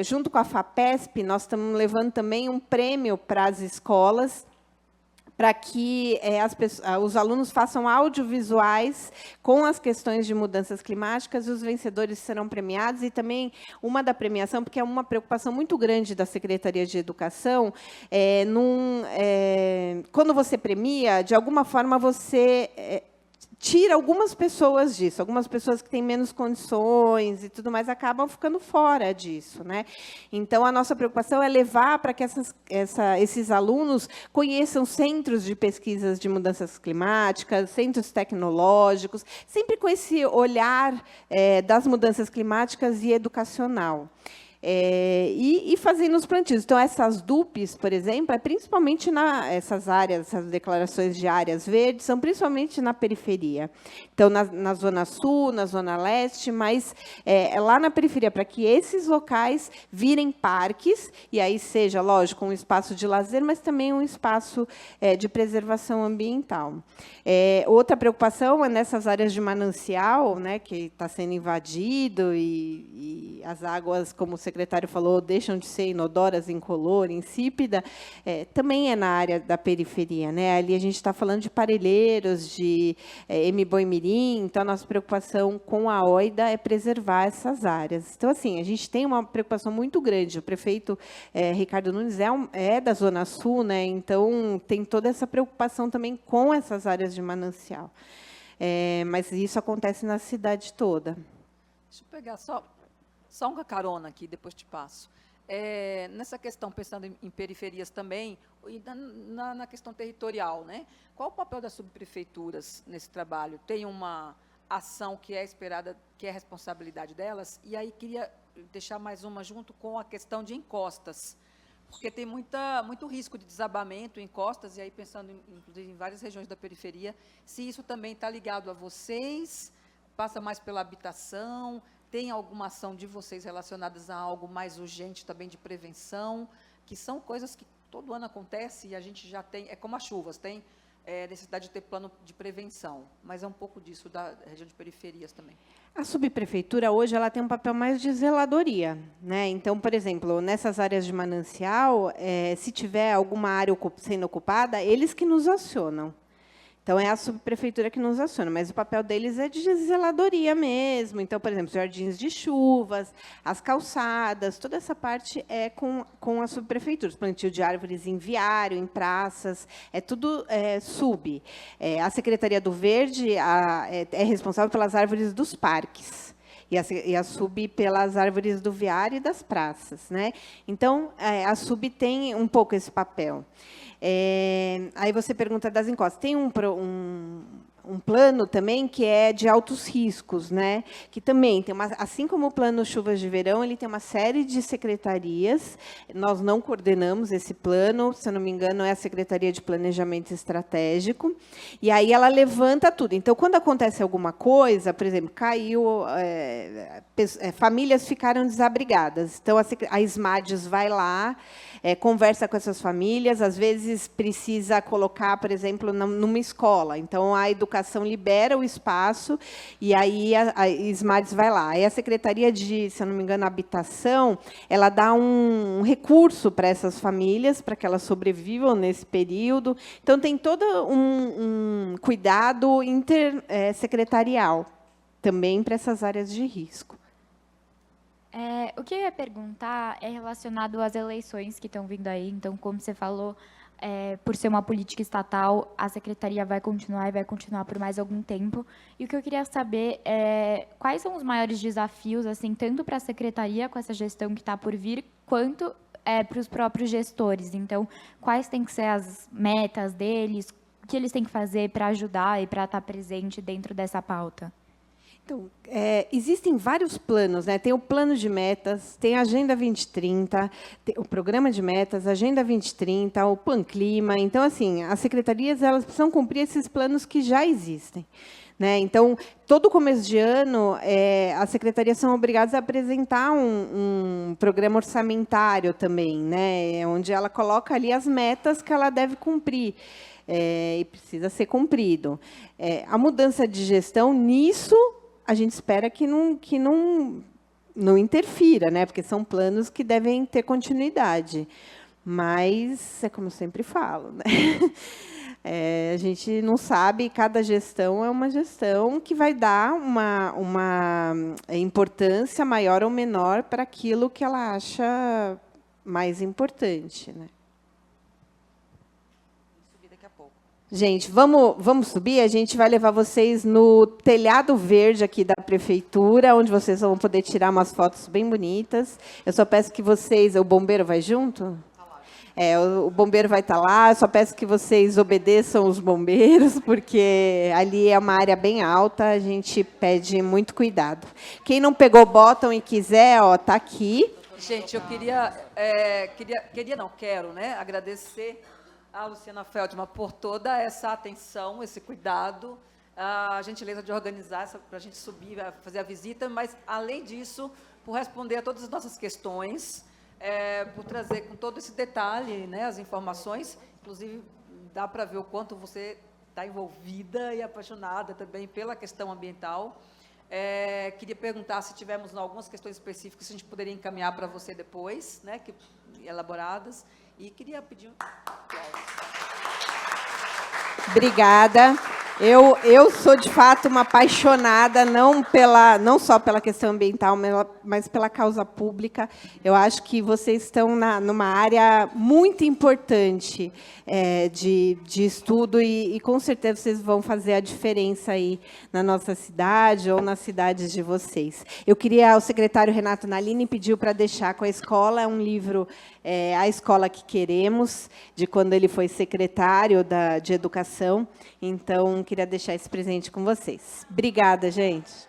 [SPEAKER 1] Junto com a FAPESP, nós estamos levando também um prêmio para as escolas, para que os alunos façam audiovisuais com as questões de mudanças climáticas, e os vencedores serão premiados. E também uma da premiação, porque é uma preocupação muito grande da Secretaria de Educação, quando você premia, de alguma forma você tira algumas pessoas disso, algumas pessoas que têm menos condições e tudo mais acabam ficando fora disso, né? Então, a nossa preocupação é levar para que esses alunos conheçam centros de pesquisas de mudanças climáticas, centros tecnológicos, sempre com esse olhar das mudanças climáticas e educacional. E fazendo os plantios. Então, essas DUPs, por exemplo, principalmente essas áreas, essas declarações de áreas verdes, são principalmente na periferia. Então, na Zona Sul, na Zona Leste, mas lá na periferia, para que esses locais virem parques, e aí seja, lógico, um espaço de lazer, mas também um espaço de preservação ambiental. Outra preocupação é nessas áreas de manancial, né, que está sendo invadido, e as águas, como o secretário falou, deixam de ser inodoras, incolor, insípida, também é na área da periferia, né? Ali a gente está falando de Parelheiros, de Mboi-mirim, então a nossa preocupação com a OIDA é preservar essas áreas. Então, assim, a gente tem uma preocupação muito grande. O prefeito Ricardo Nunes é da Zona Sul, né? Então tem toda essa preocupação também com essas áreas de manancial. Mas isso acontece na cidade toda.
[SPEAKER 2] Deixa eu pegar só uma carona aqui, depois te passo. Nessa questão, pensando em periferias também, e na questão territorial, né? Qual o papel das subprefeituras nesse trabalho? Tem uma ação que é esperada, que é responsabilidade delas? E aí queria deixar mais uma junto com a questão de encostas, porque tem muito risco de desabamento em encostas, e aí pensando, inclusive, em várias regiões da periferia, se isso também está ligado a vocês, passa mais pela habitação. Tem alguma ação de vocês relacionadas a algo mais urgente também de prevenção, que são coisas que todo ano acontece e a gente já tem, como as chuvas, tem necessidade de ter plano de prevenção, mas é um pouco disso da região de periferias também.
[SPEAKER 1] A subprefeitura, hoje, ela tem um papel mais de zeladoria, né? Então, por exemplo, nessas áreas de manancial, se tiver alguma área sendo ocupada, eles que nos acionam. Então, é a subprefeitura que nos aciona, mas o papel deles é de zeladoria mesmo. Então, por exemplo, jardins de chuvas, as calçadas, toda essa parte é com a subprefeitura. Plantio de árvores em viário, em praças, é tudo sub. A Secretaria do Verde é responsável pelas árvores dos parques. E a SUB pelas árvores do viário e das praças, né? Então, a SUB tem um pouco esse papel. Aí você pergunta das encostas. Tem um plano também que é de altos riscos, né? Que também tem assim como o plano Chuvas de Verão, ele tem uma série de secretarias. Nós não coordenamos esse plano, se eu não me engano, é a Secretaria de Planejamento Estratégico. E aí ela levanta tudo. Então, quando acontece alguma coisa, por exemplo, caiu, famílias ficaram desabrigadas. Então, a SMADES vai lá, conversa com essas famílias, às vezes precisa colocar, por exemplo, numa escola. Então, a educação libera o espaço e aí a SMADES vai lá. Aí a Secretaria de, se eu não me engano, Habitação, ela dá um recurso para essas famílias, para que elas sobrevivam nesse período. Então, tem todo um cuidado intersecretarial também para essas áreas de risco.
[SPEAKER 5] O que eu ia perguntar é relacionado às eleições que estão vindo aí. Então, como você falou, por ser uma política estatal, a secretaria vai continuar e vai continuar por mais algum tempo. E o que eu queria saber é quais são os maiores desafios, assim, tanto para a secretaria com essa gestão que está por vir, quanto para os próprios gestores. Então, quais têm que ser as metas deles?
[SPEAKER 11] que eles têm que fazer para ajudar e para estar presente dentro dessa pauta?
[SPEAKER 1] Então, existem vários planos, né? Tem o plano de metas, tem a Agenda 2030, tem o programa de metas, a Agenda 2030, o Panclima. Então, assim, as secretarias elas precisam cumprir esses planos que já existem. Né? Então, todo começo de ano, as secretarias são obrigadas a apresentar um programa orçamentário também, né? Onde ela coloca ali as metas que ela deve cumprir. E precisa ser cumprido. A mudança de gestão, nisso, a gente espera que não interfira, né? Porque são planos que devem ter continuidade. Mas, é como eu sempre falo, né? A gente não sabe, cada gestão é uma gestão que vai dar uma importância maior ou menor para aquilo que ela acha mais importante, né? Gente, vamos subir? A gente vai levar vocês no telhado verde aqui da prefeitura, onde vocês vão poder tirar umas fotos bem bonitas. Eu só peço que vocês... O bombeiro vai junto? O bombeiro vai estar lá. Eu só peço que vocês obedeçam os bombeiros, porque ali é uma área bem alta. A gente pede muito cuidado. Quem não pegou o botão e quiser, está aqui.
[SPEAKER 2] Gente, eu quero, né, agradecer a Luciana Feldman por toda essa atenção, esse cuidado, a gentileza de organizar para a gente subir, fazer a visita, mas, além disso, por responder a todas as nossas questões, por trazer com todo esse detalhe, né, as informações. Inclusive, dá para ver o quanto você está envolvida e apaixonada também pela questão ambiental. Queria perguntar se tivermos algumas questões específicas, se a gente poderia encaminhar para você depois, né, elaboradas. E queria pedir um aplauso.
[SPEAKER 1] Obrigada. Eu sou, de fato, uma apaixonada, não só pela questão ambiental, mas pela causa pública. Eu acho que vocês estão numa área muito importante de estudo e, com certeza, vocês vão fazer a diferença aí na nossa cidade ou nas cidades de vocês. O secretário Renato Nalini pediu para deixar com a escola um livro, A Escola que Queremos, de quando ele foi secretário de Educação. Então, queria deixar esse presente com vocês. Obrigada, gente.